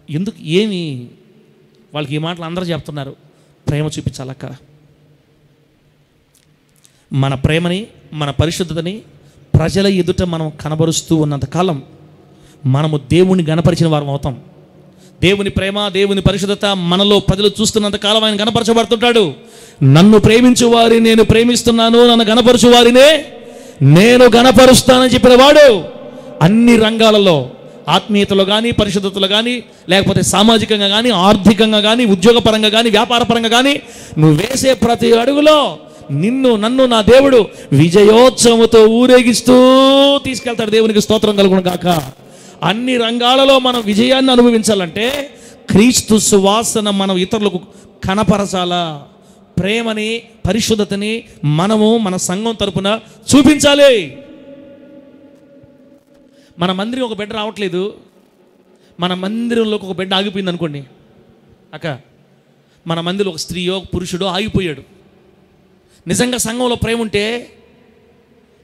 ఎందుకు? ఏమి వాళ్ళకి ఈ మాటలు అందరూ చెప్తున్నారు. ప్రేమ చూపించాలక్క. మన ప్రేమని, మన పరిశుద్ధతని ప్రజల ఎదుట మనం కనబరుస్తూ ఉన్నంతకాలం మనము దేవుణ్ణి గణపరిచిన వారం అవుతాం. దేవుని ప్రేమ, దేవుని పరిశుద్ధత మనలో ప్రజలు చూస్తున్నంత కాలం ఆయన గణపరచబడుతుంటాడు. నన్ను ప్రేమించు వారిని నేను ప్రేమిస్తున్నాను, నన్ను గణపరచు వారినే నేను గణపరుస్తానని చెప్పిన వాడు అన్ని రంగాలలో, ఆత్మీయతలో కానీ, పరిశుద్ధతలో కానీ, లేకపోతే సామాజికంగా కానీ, ఆర్థికంగా కానీ, ఉద్యోగపరంగా కానీ, వ్యాపారపరంగా కానీ నువ్వు వేసే ప్రతి అడుగులో నన్ను నా దేవుడు విజయోత్సవంతో ఊరేగిస్తూ తీసుకెళ్తాడు. దేవునికి స్తోత్రం కలుగును గాక. అన్ని రంగాలలో మనం విజయాన్ని అనుభవించాలంటే క్రీస్తు సువాసన మనం ఇతరులకు కనపరచాలా. ప్రేమని, పరిశుద్ధతని మనము మన సంఘం తరపున చూపించాలి. మన మందిరం ఒక బిడ్డ రావట్లేదు, మన మందిరంలోకి ఒక బిడ్డ ఆగిపోయింది అనుకోండి అక్క, మన మందిలో ఒక స్త్రీయో పురుషుడో ఆగిపోయాడు. నిజంగా సంఘంలో ప్రేమ ఉంటే,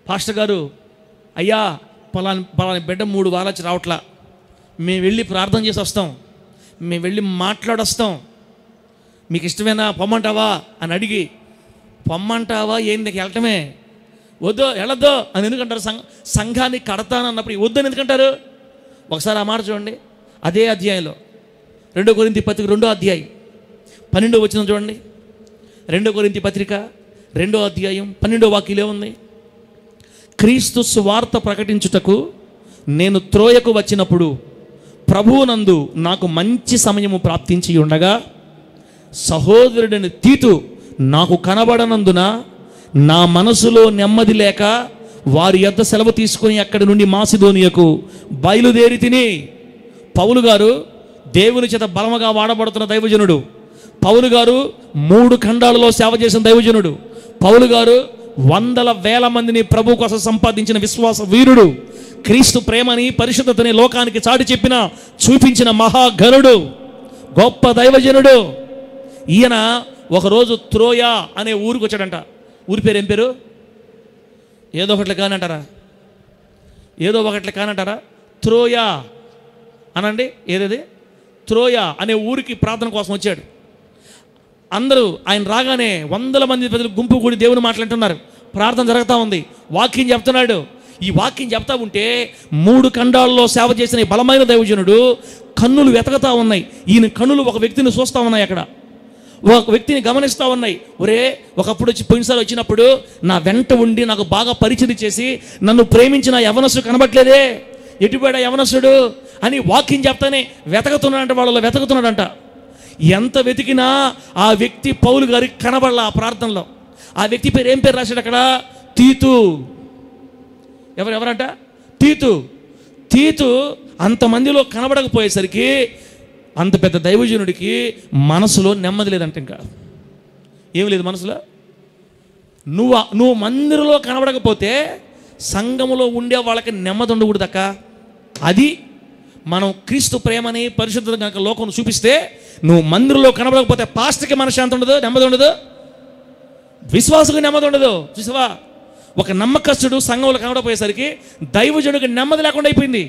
పాస్టర్ గారు అయ్యా పలాని బిడ్డ 3 వారాలు రావట్లా, మేము వెళ్ళి ప్రార్థన చేసి వస్తాం, మేము వెళ్ళి మాట్లాడొస్తాం, మీకు ఇష్టమేనా పొమ్మంటావా అని అడిగి, పొమ్మంటావా ఏంటి వెళ్ళటమే, వద్దు వెళ్ళొద్దు అని ఎందుకంటారు? సంఘాన్ని కడతానన్నప్పుడు వద్దని ఎందుకంటారు? ఒకసారి ఆ మాట చూడండి. అదే అధ్యాయంలో 2 కొరింథీ పత్రిక 2వ అధ్యాయం 12వ వచనం చూడండి. 2 కొరింథీ పత్రిక 2వ అధ్యాయం 12వ వాక్యంలో ఉంది, క్రీస్తు సువార్త ప్రకటించుటకు నేను త్రోయకు వచ్చినప్పుడు ప్రభువునందు నాకు మంచి సమయము ప్రాప్తించి ఉండగా సహోదరుడిని తీతు నాకు కనబడనందున నా మనసులో నెమ్మది లేక వారి యొద్ద సెలవు తీసుకొని అక్కడి నుండి మాసిదోనియకు బయలుదేరి తిని. పౌలు గారు దేవుని చేత బలముగా వాడబడుతున్న దైవజనుడు. పౌలు గారు 3 ఖండాలలో సేవ చేసిన దైవజనుడు. పౌలు గారు వందల వేల మందిని ప్రభు కోసం సంపాదించిన విశ్వాస వీరుడు. క్రీస్తు ప్రేమని, పరిశుద్ధతని లోకానికి చాటి చెప్పిన, చూపించిన మహాగణుడు, గొప్ప దైవజనుడు. ఈయన ఒకరోజు త్రోయ అనే ఊరికి వచ్చాడంట. ఊరి పేరు ఏం పేరు? ఏదో ఒకటి కానంటారా? త్రోయ అనండి. ఏదేది? త్రోయ అనే ఊరికి ప్రార్థన కోసం వచ్చాడు. అందరూ ఆయన రాగానే వందల మంది ప్రజలు గుంపు కూడి దేవుని మాట్లాడుతున్నారు. ప్రార్థన జరుగుతూ ఉంది, వాక్యం చెప్తున్నాడు. ఈ వాక్యం చెప్తా ఉంటే 3 ఖండాల్లో సేవ చేసిన ఈ బలమైన దైవజనుడు కన్నులు వెతకతా ఉన్నాయి. ఈయన కన్నులు ఒక వ్యక్తిని చూస్తూ ఉన్నాయి. అక్కడ ఒక వ్యక్తిని గమనిస్తూ ఉన్నాయి. ఒరే, ఒకప్పుడు పోయినసారి వచ్చినప్పుడు నా వెంట ఉండి నాకు బాగా పరిచయం చేసి నన్ను ప్రేమించిన యవనస్తుడు కనబట్లేదే, ఎటుపోయాడా యవనస్తుడు అని వాక్యం చెప్తానే వెతకుతున్నాడంట, వాళ్ళలో వెతకుతున్నాడంట. ఎంత వెతికినా ఆ వ్యక్తి పౌలు గారికి కనబడలా. ఆ ప్రార్థనలో ఆ వ్యక్తి పేరు ఏం పేరు రాశాడు అక్కడ? తీతు. ఎవరంట? తీతు. అంతమందిలో కనబడకపోయేసరికి అంత పెద్ద దైవజనుడికి మనసులో నెమ్మది లేదంట. ఇంకా ఏమి లేదు మనసులో. నువ్వు మందిరంలో కనబడకపోతే సంఘములో ఉండే వాళ్ళకి నెమ్మది ఉండకూడదక్క. అది మనం క్రీస్తు ప్రేమని పరిశుద్ధత కనుక లోకం చూపిస్తే, నువ్వు మందిరంలో కనబడకపోతే పాస్టర్కి మనశ్శాంతి ఉండదు, నెమ్మది ఉండదు, విశ్వాసకు నెమ్మది ఉండదు. చూసావా, ఒక నమ్మకస్తుడు సంఘంలో కనబడపోయేసరికి దైవజనుడికి నెమ్మది లేకుండా అయిపోయింది.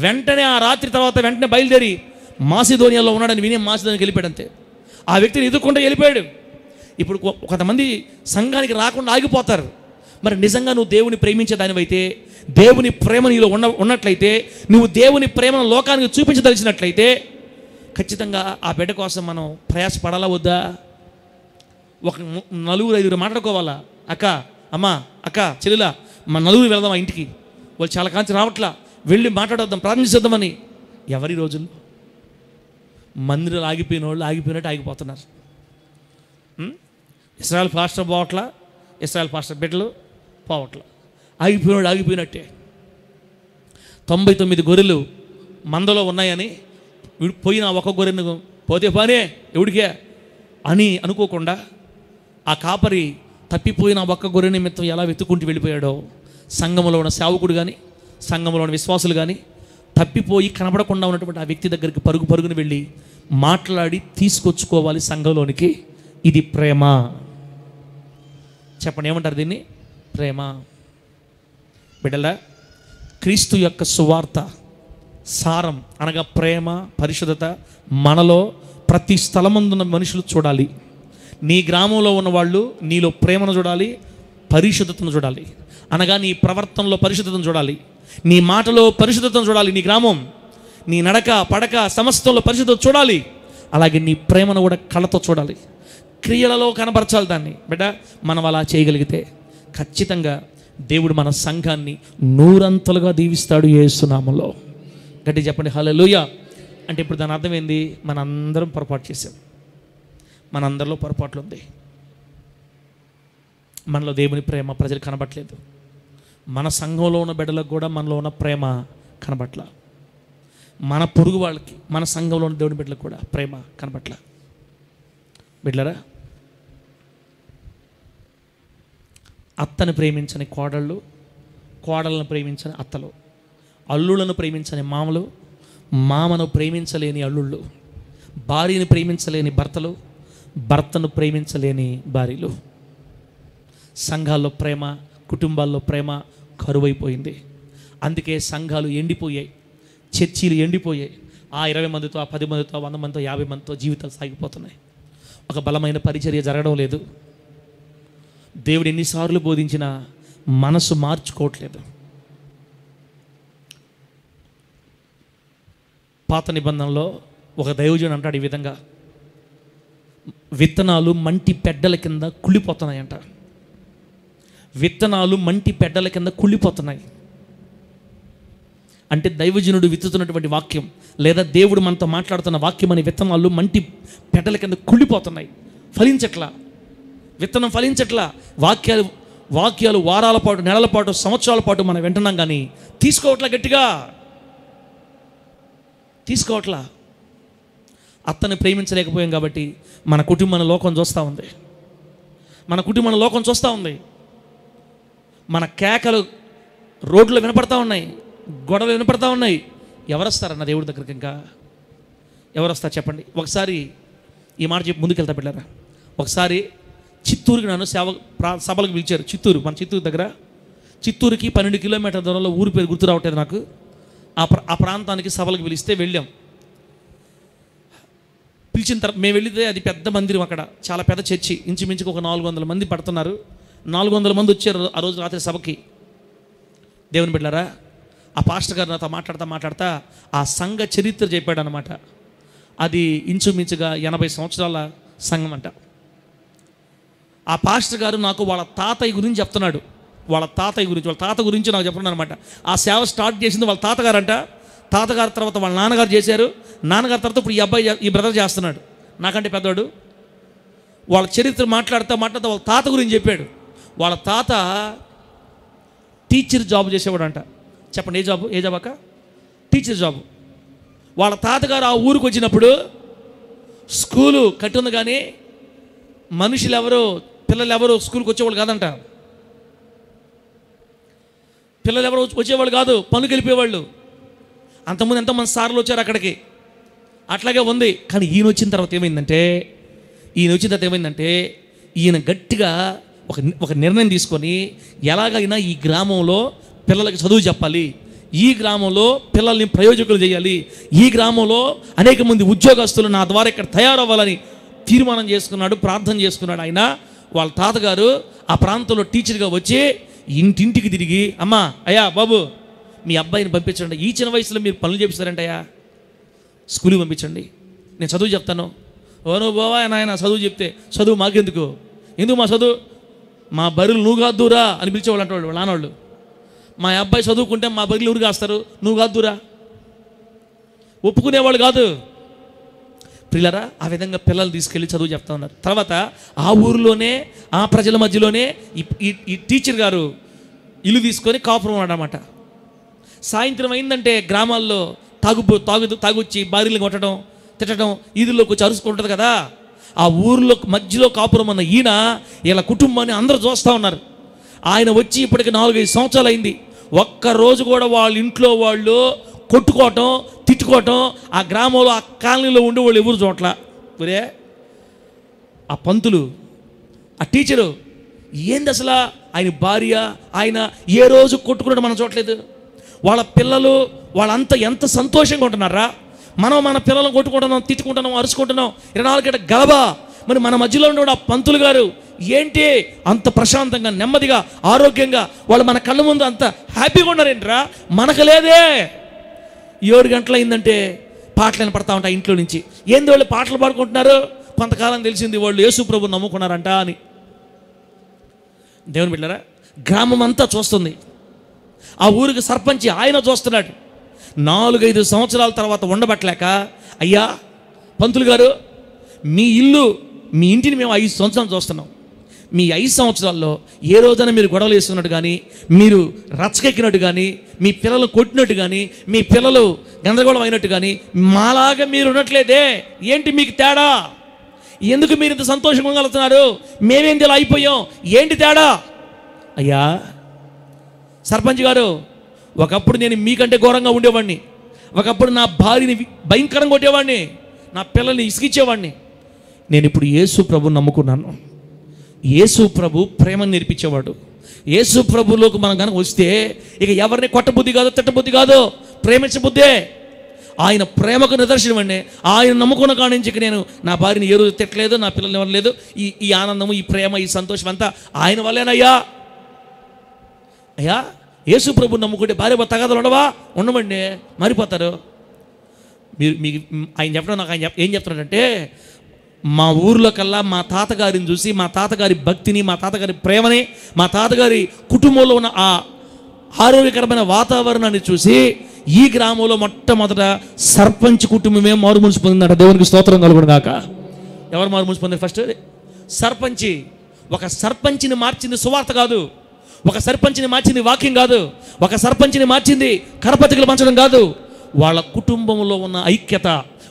వెంటనే ఆ రాత్రి తర్వాత వెంటనే బయలుదేరి మాసిదోనియాలో ఉన్నాడని విని మాసిదోనియాకి వెళ్ళిపోయాడు. అంతే. ఆ వ్యక్తిని ఎదుర్కొంటూ వెళ్ళిపోయాడు. ఇప్పుడు కొంతమంది సంఘానికి రాకుండా ఆగిపోతారు. మరి నిజంగా నువ్వు దేవుని ప్రేమించే దానివైతే, దేవుని ప్రేమ నీలో ఉన్నట్లయితే, నువ్వు దేవుని ప్రేమను లోకానికి చూపించదలిచినట్లయితే ఖచ్చితంగా ఆ బిడ్డ కోసం మనం ప్రయాసపడాలా వద్దా? ఒక 4-5 మాట్లాడుకోవాలా? అక్క, అమ్మ, అక్క, చెల్లిలా, మన 4 వెళదాం ఆ ఇంటికి, వాళ్ళు చాలా కాంచి రావట్లా, వెళ్ళి మాట్లాడొద్దాం, ప్రార్థించేద్దామని. ఎవరి రోజుల్లో మందిరాలు ఆగిపోయిన వాళ్ళు ఆగిపోయినట్టు ఆగిపోతున్నారు. ఇస్రాయల్ పాస్టర్ పోవట్లా, ఇస్రాయల్ పాస్టర్ బిడ్డలు పోవట్లా, ఆగిపోయినోడు ఆగిపోయినట్టే. 99 గొర్రెలు మందలో ఉన్నాయని పోయిన ఒక గొర్రెను పోతే పానే ఎవడికే అని అనుకోకుండా ఆ కాపరి తప్పిపోయిన ఒక్క గొర్రె నిమిత్తం ఎలా వెతుక్కుంటూ వెళ్ళిపోయాడో, సంఘంలో ఉన్న సేవకుడు కానీ సంఘంలో ఉన్న విశ్వాసులు కానీ తప్పిపోయి కనబడకుండా ఉన్నటువంటి ఆ వ్యక్తి దగ్గరికి పరుగున వెళ్ళి మాట్లాడి తీసుకొచ్చుకోవాలి సంఘంలోనికి. ఇది ప్రేమ. చెప్పండి, ఏమంటారు దీన్ని? ప్రేమ. బిడ్డలా, క్రీస్తు యొక్క సువార్త సారం అనగా ప్రేమ, పరిశుద్ధత మనలో ప్రతి స్థలమందున్న మనుషులు చూడాలి. నీ గ్రామంలో ఉన్నవాళ్ళు నీలో ప్రేమను చూడాలి, పరిశుద్ధతను చూడాలి. అనగా నీ ప్రవర్తనలో పరిశుద్ధతను చూడాలి, నీ మాటలో పరిశుద్ధతను చూడాలి. నీ గ్రామం, నీ నడక పడక సమస్తంలో పరిశుద్ధత చూడాలి. అలాగే నీ ప్రేమను కూడా కళ్ళతో చూడాలి, క్రియలలో కనపరచాలి దాన్ని. బిడ్డ, మనం అలా చేయగలిగితే ఖచ్చితంగా దేవుడు మన సంఘాన్ని 100 దీవిస్తాడు యేసు నామములో. గట్టి చెప్పండి హల్లెలూయా. అంటే ఇప్పుడు దాని అర్థం ఏంది? మనందరం పొరపాటు చేసాం, మనందరిలో పొరపాట్లు ఉంది. మనలో దేవుని ప్రేమ ప్రజలు కనబట్లేదు. మన సంఘంలో ఉన్న బిడ్డలకు కూడా మనలో ఉన్న ప్రేమ కనబట్ల. మన పొరుగు వాళ్ళకి, మన సంఘంలో ఉన్న దేవుని బిడ్డలకు కూడా ప్రేమ కనబట్ల. బిడ్డలరా, అత్తను ప్రేమించని కోడళ్ళు, కోడలను ప్రేమించని అత్తలు, అల్లులను ప్రేమించని మామలు, మామను ప్రేమించలేని అల్లుళ్ళు, భార్యను ప్రేమించలేని భర్తలు, భర్తను ప్రేమించలేని భార్యలు. సంఘాల్లో ప్రేమ, కుటుంబాల్లో ప్రేమ కరువైపోయింది. అందుకే సంఘాలు ఎండిపోయాయి, చర్చీలు ఎండిపోయాయి. ఆ 20 మందితో, ఆ 10 మందితో, 100 మందితో, 50 మందితో జీవితాలు సాగిపోతున్నాయి. ఒక బలమైన పరిచర్య జరగడం లేదు. దేవుడు ఎన్నిసార్లు బోధించినా మనసు మార్చుకోవట్లేదు. పాత నిబంధనలో ఒక దైవజనుడు అంటాడు ఈ విధంగా: విత్తనాలు మంటి పెడ్డల కింద కుళ్ళిపోతున్నాయంట. విత్తనాలు మంటి పెడ్డల కింద కుళ్ళిపోతున్నాయి అంటే దైవజనుడు విత్తుతున్నటువంటి వాక్యం లేదా దేవుడు మనతో మాట్లాడుతున్న వాక్యం అనే విత్తనాలు మంటి పెడ్డల కింద కుళ్ళిపోతున్నాయి, ఫలించట్లా. విత్తనం ఫలించట్లా. వాక్యాలు వారాల పాటు, నెలల పాటు, సంవత్సరాల పాటు మనం వింటున్నాం, కానీ తీసుకోవట్లా, గట్టిగా తీసుకోవట్లా. అత్తని ప్రేమించలేకపోయాం కాబట్టి మన కుటుంబాన్ని లోకం చూస్తూ ఉంది, మన కుటుంబాన్ని లోకం చూస్తూ ఉంది. మన కేకలు రోడ్లు వినపడతా ఉన్నాయి, గొడవలు వినపడతా ఉన్నాయి. ఎవరు వస్తారన్న దేవుడి దగ్గరికి? ఇంకా ఎవరు వస్తారు చెప్పండి? ఒకసారి ఈ మాట చెప్పి ముందుకెళ్తా పెట్టారా? ఒకసారి చిత్తూరుకి నన్ను సభలకు పిలిచారు. చిత్తూరు, మన చిత్తూరు దగ్గర, చిత్తూరుకి 12 కిలోమీటర్ల దూరంలో ఊరి పేరు గుర్తు రావట్లేదు నాకు. ఆ ప్రాంతానికి సభలకు పిలిస్తే వెళ్ళాం. పిలిచిన తర్వాత మేము వెళితే అది పెద్ద మందిరం, అక్కడ చాలా పెద్ద చర్చి, ఇంచుమించుకు ఒక 400 మంది పడుతున్నారు. 400 మంది వచ్చారు ఆ రోజు రాత్రి సభకి. దేవుని బిడ్డలారా, ఆ పాస్టర్ గారు నాతో మాట్లాడతా ఆ సంఘ చరిత్ర చెప్పాడు అనమాట. అది ఇంచుమించుగా 80 సంవత్సరాల సంఘం అంట. ఆ పాస్టర్ గారు నాకు వాళ్ళ తాతయ్య గురించి చెప్తున్నాడు. వాళ్ళ తాత గురించి నాకు చెప్తున్నాను అనమాట. ఆ సేవ స్టార్ట్ చేసింది వాళ్ళ తాతగారు అంట. తాతగారి తర్వాత వాళ్ళ నాన్నగారు చేశారు. నాన్నగారి తర్వాత ఇప్పుడు ఈ బ్రదర్ చేస్తున్నాడు, నాకంటే పెద్దవాడు. వాళ్ళ చరిత్ర మాట్లాడుతూ వాళ్ళ తాత గురించి చెప్పాడు. వాళ్ళ తాత టీచర్ జాబ్ చేసేవాడు అంట. చెప్పండి, ఏ జాబ్ అక్క? Teacher job. వాళ్ళ తాతగారు ఆ ఊరికి వచ్చినప్పుడు స్కూలు కట్టి ఉంది, కానీ పిల్లలు ఎవరు స్కూల్కి వచ్చేవాళ్ళు కాదంట. పిల్లలు ఎవరు వచ్చేవాళ్ళు కాదు, పనులకు వెళ్ళిపోయేవాళ్ళు. అంతకుముందు ఎంతోమంది సార్లు వచ్చారు అక్కడికి, అట్లాగే ఉంది. కానీ ఈయన వచ్చిన తర్వాత ఏమైందంటే ఈయన గట్టిగా ఒక నిర్ణయం తీసుకొని, ఎలాగైనా ఈ గ్రామంలో పిల్లలకి చదువు చెప్పాలి, ఈ గ్రామంలో పిల్లల్ని ప్రయోజకులు చేయాలి, ఈ గ్రామంలో అనేక మంది ఉద్యోగస్తులు నా ద్వారా ఇక్కడ తయారవ్వాలని తీర్మానం చేసుకున్నాడు, ప్రార్థన చేసుకున్నాడు. ఆయన వాళ్ళ తాతగారు ఆ ప్రాంతంలో టీచర్గా వచ్చి ఇంటింటికి తిరిగి, అమ్మా, అయ్యా బాబు, మీ అబ్బాయిని పంపించండి, ఈ చిన్న వయసులో మీరు పనులు చేపిస్తారంట, అయ్యా స్కూల్కి పంపించండి, నేను చదువు చెప్తాను. ఓ నువ్వు బావా నాయన చదువు చెప్తే, చదువు మాకెందుకు, ఎందుకు మా చదువు, మా బరువులు నువ్వు కాదురా అని పిలిచేవాళ్ళు అంటాడు వాళ్ళ నాన్నవాళ్ళు. మా అబ్బాయి చదువుకుంటే మా బరువులు ఎవరు కాస్తారు, నువ్వు కాదురా, ఒప్పుకునేవాళ్ళు కాదు. పిల్లరా ఆ విధంగా పిల్లలు తీసుకెళ్ళి చదువు చెప్తా ఉన్నారు. తర్వాత ఆ ఊరిలోనే ఆ ప్రజల మధ్యలోనే ఈ టీచర్ గారు ఇల్లు తీసుకొని కాపురం అన్నమాట. సాయంత్రం అయిందంటే గ్రామాల్లో తాగొచ్చి భార్యలు కొట్టడం, తిట్టడం, ఈదుల్లోకి వచ్చి అరుచుకుంటుంది కదా. ఆ ఊరిలో మధ్యలో కాపురం ఉన్న ఈయన ఇలా కుటుంబాన్ని అందరూ చూస్తూ ఉన్నారు. ఆయన వచ్చి ఇప్పటికి 4-5 సంవత్సరాలు అయింది. ఒక్కరోజు కూడా వాళ్ళ ఇంట్లో వాళ్ళు కొట్టుకోవటం, తిట్టుకోవటం, ఆ గ్రామంలో ఆ కాలనీలో ఉండేవాళ్ళు ఎవరు చోట్ల. ఒరే ఆ పంతులు, ఆ టీచరు, ఏంది అసలు ఆయన భార్య ఆయన ఏ రోజు కొట్టుకున్నాడు మనం చూడలేదు. వాళ్ళ పిల్లలు వాళ్ళంతా ఎంత సంతోషంగా ఉంటున్నారా. మన పిల్లలను కొట్టుకుంటున్నాం, తిట్టుకుంటున్నాం, అరుచుకుంటున్నాం, 24 గంటల గలబా. మరి మన మధ్యలో ఉండే ఆ పంతులు గారు ఏంటి అంత ప్రశాంతంగా, నెమ్మదిగా, ఆరోగ్యంగా వాళ్ళు మన కళ్ళ ముందు అంత హ్యాపీగా ఉన్నారేంట్రా, మనకు లేదే. 7 గంటలు అయిందంటే పాటలు పడతా ఉంటాయి ఇంట్లో నుంచి. ఏంది వాళ్ళు పాటలు పాడుకుంటున్నారు, కొంతకాలం తెలిసింది వాళ్ళు యేసు ప్రభువుని నమ్ముకున్నారంట అని. దేవుని బిడ్డలారా, గ్రామం అంతా చూస్తుంది, ఆ ఊరికి సర్పంచి ఆయన చూస్తున్నాడు. 4-5 సంవత్సరాల తర్వాత ఉండబట్టలేక, అయ్యా పంతులు గారు, మీ ఇంటిని మేము 5 సంవత్సరాలు చూస్తున్నాం, మీ 5 సంవత్సరాల్లో ఏ రోజైనా మీరు గొడవలు వేస్తున్నట్టు కానీ, మీరు రచ్చకెక్కినట్టు కానీ, మీ పిల్లలు కొట్టినట్టు కానీ, మీ పిల్లలు గందరగోళం అయినట్టు కానీ మాలాగా మీరు ఉన్నట్లేదే, ఏంటి మీకు తేడా, ఎందుకు మీరు ఇంత సంతోషంగా ఉండగలుగుతున్నారు, మేమేంది ఇలా అయిపోయాం, ఏంటి తేడా? అయ్యా సర్పంచ్ గారు, ఒకప్పుడు నేను మీకంటే ఘోరంగా ఉండేవాడిని, ఒకప్పుడు నా భార్యని భయంకరంగా కొట్టేవాడిని, నా పిల్లల్ని ఇసికిచ్చేవాడిని. నేను ఇప్పుడు యేసు ప్రభుని నమ్ముకున్నాను. యేసు ప్రభు ప్రేమను నేర్పించేవాడు. యేసు ప్రభులోకి మనం కనుక వస్తే ఇక ఎవరిని కొట్టబుద్ధి కాదు, తిట్టబుద్ధి కాదు, ప్రేమించబుద్ధే. ఆయన ప్రేమకు నిదర్శనం అండి. ఆయన నమ్ముకున్న కాడి నుంచి ఇక నేను నా భార్యని ఏ రోజు తిట్టలేదు, నా పిల్లల్ని ఇవ్వలేదు. ఈ ఆనందము, ఈ ప్రేమ, ఈ సంతోషం అంతా ఆయన వల్లేనయ్యా. అయ్యా యేసు ప్రభుని నమ్ముకుంటే భార్య తగాదాలు ఉండవండి, మారిపోతారు. మీకు ఆయన చెప్పడం, నాకు ఆయన ఏం చెప్తున్నాడంటే, మా ఊర్లో కల్లా మా తాతగారిని చూసి, మా తాతగారి భక్తిని, మా తాతగారి ప్రేమని, మా తాతగారి కుటుంబంలో ఉన్న ఆ ఆరోగ్యకరమైన వాతావరణాన్ని చూసి ఈ గ్రామంలో మొట్టమొదట సర్పంచ్ కుటుంబమే మారుమనసు పొందిందట. దేవునికి స్తోత్రం కలుగును గాక. ఎవరు మారుమనసు పొందారు? ఫస్ట్ సర్పంచి. ఒక సర్పంచిని మార్చింది సువార్త కాదు, ఒక సర్పంచిని మార్చింది వాక్యం కాదు, ఒక సర్పంచిని మార్చింది కరపత్రికలు పంచడం కాదు. వాళ్ళ కుటుంబంలో ఉన్న ఐక్యత,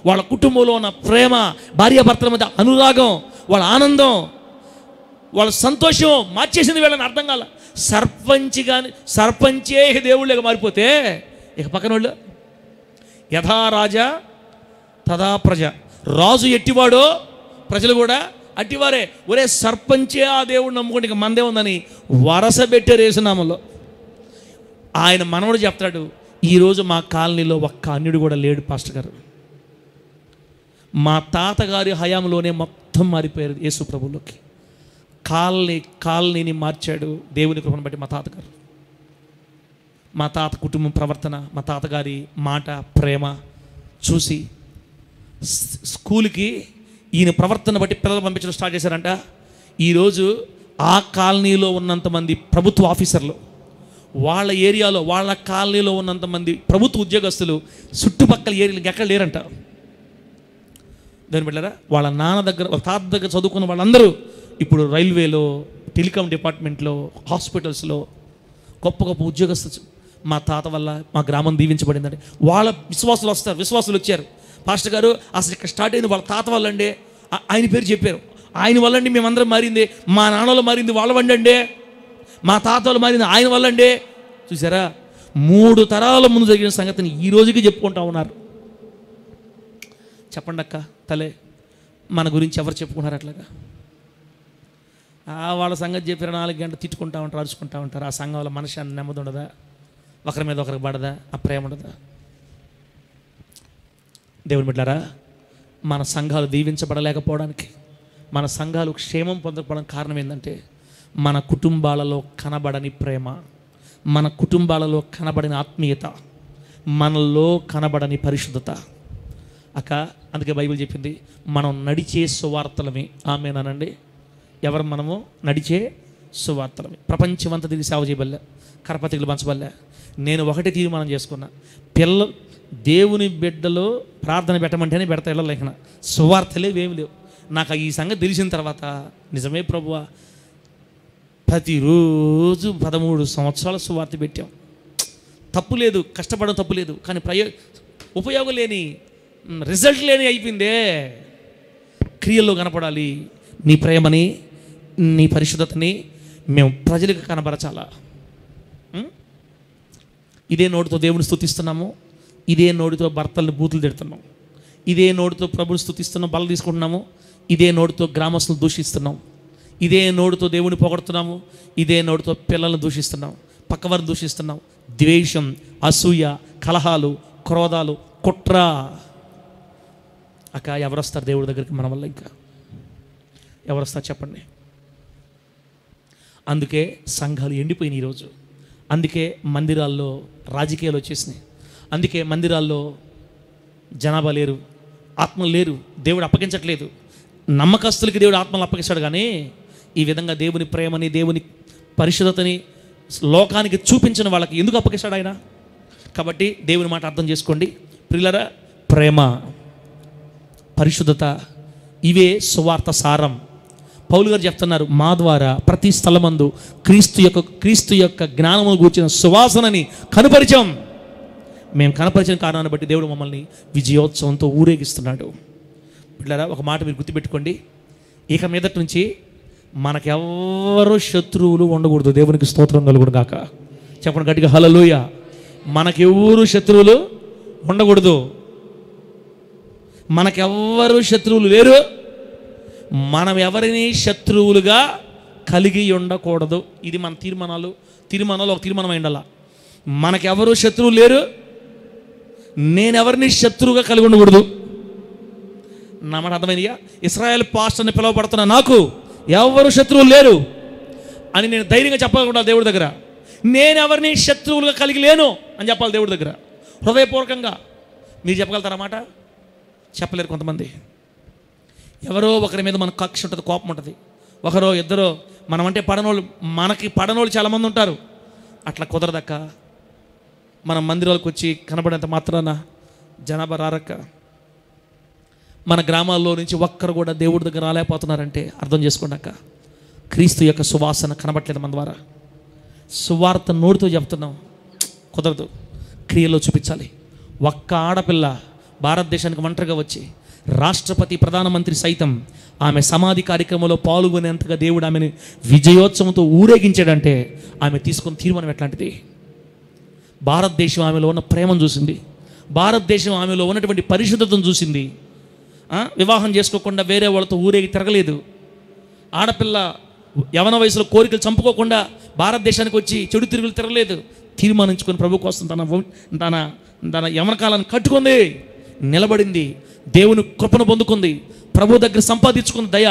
వాళ్ళ కుటుంబంలో ఉన్న ప్రేమ, భార్యాభర్తల మధ్య అనురాగం, వాళ్ళ ఆనందం, వాళ్ళ సంతోషం మార్చేసింది వీళ్ళని. అర్థం కాల. సర్పంచే దేవుళ్ళగా మారిపోతే ఇక పక్కన వాళ్ళు యథా రాజా తదా ప్రజ. రాజు ఎట్టివాడో ప్రజలు కూడా అట్టివారే. ఒరే సర్పంచే ఆ దేవుడు నమ్ముకుంటే ఇక మందే ఉందని వరస పెట్టారు యేసునామంలో. ఆయన మనవడు చెప్తాడు, ఈరోజు మా కాలనీలో ఒక్క అన్యుడు కూడా లేడు పాస్టర్ గారు. మా తాతగారి హయాంలోనే మొత్తం మారిపోయారు యేసు ప్రభులోకి. కాలనీని మార్చాడు దేవుని కృపను బట్టి మా తాతగారు. మా తాత కుటుంబం ప్రవర్తన, మా తాతగారి మాట, ప్రేమ చూసి స్కూల్కి ఈయన ప్రవర్తన బట్టి పిల్లలు పంపించడం స్టార్ట్ చేశారంట. ఈరోజు ఆ కాలనీలో ఉన్నంతమంది ప్రభుత్వ ఆఫీసర్లు, వాళ్ళ ఏరియాలో వాళ్ళ కాలనీలో ఉన్నంతమంది ప్రభుత్వ ఉద్యోగస్తులు చుట్టుపక్కల ఏరియాలకు ఎక్కడ లేరంట. దాని బిడ్డలారా, వాళ్ళ నాన్న దగ్గర వాళ్ళ తాత దగ్గర చదువుకున్న వాళ్ళందరూ ఇప్పుడు రైల్వేలో, టెలికాం డిపార్ట్మెంట్లో, హాస్పిటల్స్లో గొప్ప గొప్ప ఉద్యోగస్తులు. మా తాత వల్ల మా గ్రామం దీవించబడిందండి. వాళ్ళ విశ్వాసులు వస్తారు, విశ్వాసులు వచ్చారు. పాస్టర్ గారు అసలు ఇక్కడ స్టార్ట్ అయింది వాళ్ళ తాత వల్ల అండి, ఆయన పేరు చెప్పారు. ఆయన వల్ల అండి మేమందరం మారింది, మా నాన్నలో మారింది వాళ్ళ వండండి, మా తాత వాళ్ళు మారింది ఆయన వల్ల అండి. చూసారా, 3 తరాల ముందు జరిగిన సంగతిని ఈ రోజుకి చెప్పుకుంటా ఉన్నారు. చెప్పండి అక్క తలే, మన గురించి ఎవరు చెప్పుకున్నారు అట్లాగా? వాళ్ళ సంగతి చెప్పారు, 4 గంటలు తిట్టుకుంటా ఉంటారు, అరుచుకుంటా ఉంటారు. ఆ సంఘం వల్ల మనిషి నెమ్మది ఉండదా? ఒకరి మీద ఒకరికి పడదా? ఆ ప్రేమ ఉండదా? దేవుని బిడ్డలారా, మన సంఘాలు దీవించబడలేకపోవడానికి, మన సంఘాలు క్షేమం పొందకపోవడానికి కారణం ఏంటంటే మన కుటుంబాలలో కనబడని ప్రేమ, మన కుటుంబాలలో కనబడని ఆత్మీయత, మనలో కనబడని పరిశుద్ధత. అక్క అందుకే బైబిల్ చెప్పింది మనం నడిచే సువార్తలమే. ఆమేనండి. ఎవరు మనము? నడిచే సువార్తలమే. ప్రపంచమంతా తిరిగి సేవ చేయబల్లే, కరపతికలు పంచబల్లే. నేను ఒకటే తీర్మానం చేసుకున్నా, దేవుని బిడ్డలో ప్రార్థన పెట్టమంటేనే పెడతా, వెళ్ళలేకన సువార్తలే ఏమి లేవు. నాకు ఈ సంగతి తెలిసిన తర్వాత నిజమే ప్రభువా, ప్రతిరోజు 13 సంవత్సరాల సువార్త పెట్టాం. తప్పు లేదు, కష్టపడడం తప్పు లేదు, కానీ ఉపయోగం లేని, రిజల్ట్ లేని అయిపోయిందే. క్రియల్లో కనపడాలి నీ ప్రేమని, నీ పరిశుద్ధతని మేము ప్రజలకు కనబరచాలా. ఇదే నోటితో దేవుని స్తుతిస్తున్నాము, ఇదే నోటితో భర్తల్ని బూతులు తిడుతున్నాం, ఇదే నోటితో ప్రభుని స్తుతిస్తున్నాం, బలం తీసుకుంటున్నాము, ఇదే నోటితో గ్రామస్తులు దూషిస్తున్నాం, ఇదే నోటితో దేవుని పొగడుతున్నాము, ఇదే నోటితో పిల్లలను దూషిస్తున్నాం, పక్కవారిని దూషిస్తున్నాం. ద్వేషం, అసూయ, కలహాలు, క్రోధాలు, కుట్ర. అక్క ఎవరు వస్తారు దేవుడి దగ్గరికి మన వల్ల? ఇంకా ఎవరు వస్తారు చెప్పండి? అందుకే సంఘాలు ఎండిపోయినాయి ఈరోజు. అందుకే మందిరాల్లో రాజకీయాలు వచ్చేసినాయి. అందుకే మందిరాల్లో జనాభా లేరు, ఆత్మలు లేరు, దేవుడు అప్పగించట్లేదు. నమ్మకస్తులకి దేవుడు ఆత్మలు అప్పగిస్తాడు, కానీ ఈ విధంగా దేవుని ప్రేమని, దేవుని పరిశుద్ధతని లోకానికి చూపించిన వాళ్ళకి ఎందుకు అప్పగిస్తాడు ఆయన? కాబట్టి దేవుని మాట అర్థం చేసుకోండి ప్రియులారా. ప్రేమ, పరిశుద్ధత, ఇవే సువార్త సారం. పౌలు గారు చెప్తున్నారు, మా ద్వారా ప్రతి స్థలమందు క్రీస్తు యొక్క జ్ఞానమును గూర్చిన సువాసనని కనుపరిచాం. మేము కనపరిచిన కారణాన్ని బట్టి దేవుడు మమ్మల్ని విజయోత్సవంతో ఊరేగిస్తున్నాడు. పిల్లరా, ఒక మాట మీరు గుర్తుపెట్టుకోండి, ఇక మీదటి నుంచి మనకెవ్వరూ శత్రువులు ఉండకూడదు. దేవునికి స్తోత్రం కలుగును గాక. చెప్పండి గట్టిగా హల్లెలూయ. మనకెవ్వరూ శత్రువులు ఉండకూడదు, మనకెవ్వరూ శత్రువులు లేరు, మనం ఎవరిని శత్రువులుగా కలిగి ఉండకూడదు. ఇది మన తీర్మానాలు ఒక తీర్మానం అయిండాల. మనకెవరూ శత్రువులు లేరు, నేనెవరిని శత్రువుగా కలిగి ఉండకూడదు. నా మాట అర్థమైందిగా? ఇశ్రాయేల్ పాస్టర్ని పిలువబడుతున్న నాకు ఎవరు శత్రువులు లేరు అని నేను ధైర్యంగా చెప్పకుండా దేవుడి దగ్గర, నేను ఎవరిని శత్రువులుగా కలిగి లేను అని చెప్పాలి దేవుడి దగ్గర హృదయపూర్వకంగా. మీరు చెప్పగలుగుతారా మాట? చెప్పలేరు కొంతమంది. ఎవరో ఒకరి మీద మనకు కక్ష ఉంటుంది, కోపం ఉంటుంది. ఒకరో ఇద్దరో మనమంటే పడనోళ్ళు, మనకి పడనోళ్ళు చాలామంది ఉంటారు. అట్లా కుదరదక్క. మనం మందిరాలకు వచ్చి కనబడేంత మాత్రాన జనాభా రారక్క. మన గ్రామాల్లో నుంచి ఒక్కరు కూడా దేవుడి దగ్గర రాలేకపోతున్నారంటే అర్థం చేసుకోండి అక్క, క్రీస్తు యొక్క సువాసన కనబట్లేదు మన ద్వారా. సువార్త నోటితో చెప్తున్నాం, కుదరదు, క్రియలో చూపించాలి. ఒక్క ఆడపిల్ల భారతదేశానికి ఒంటరిగా వచ్చి రాష్ట్రపతి, ప్రధానమంత్రి సైతం ఆమె సమాధి కార్యక్రమంలో పాల్గొనేంతగా దేవుడు ఆమెను విజయోత్సవంతో ఊరేగించాడంటే ఆమె తీసుకున్న తీర్మానం ఎట్లాంటిది? భారతదేశం ఆమెలో ఉన్న ప్రేమను చూసింది, భారతదేశం ఆమెలో ఉన్నటువంటి పరిశుద్ధతను చూసింది. వివాహం చేసుకోకుండా వేరే వాళ్ళతో ఊరేగి తిరగలేదు. ఆడపిల్ల యవన వయసులో కోరికలు చంపుకోకుండా భారతదేశానికి వచ్చి చెడు తిరుగులు తిరగలేదు. తీర్మానించుకొని ప్రభు కోసం తన యవన కాలాన్ని కట్టుకుంది, నిలబడింది, దేవుని కృపను పొందుకుంది, ప్రభు దగ్గర సంపాదించుకుంది దయ.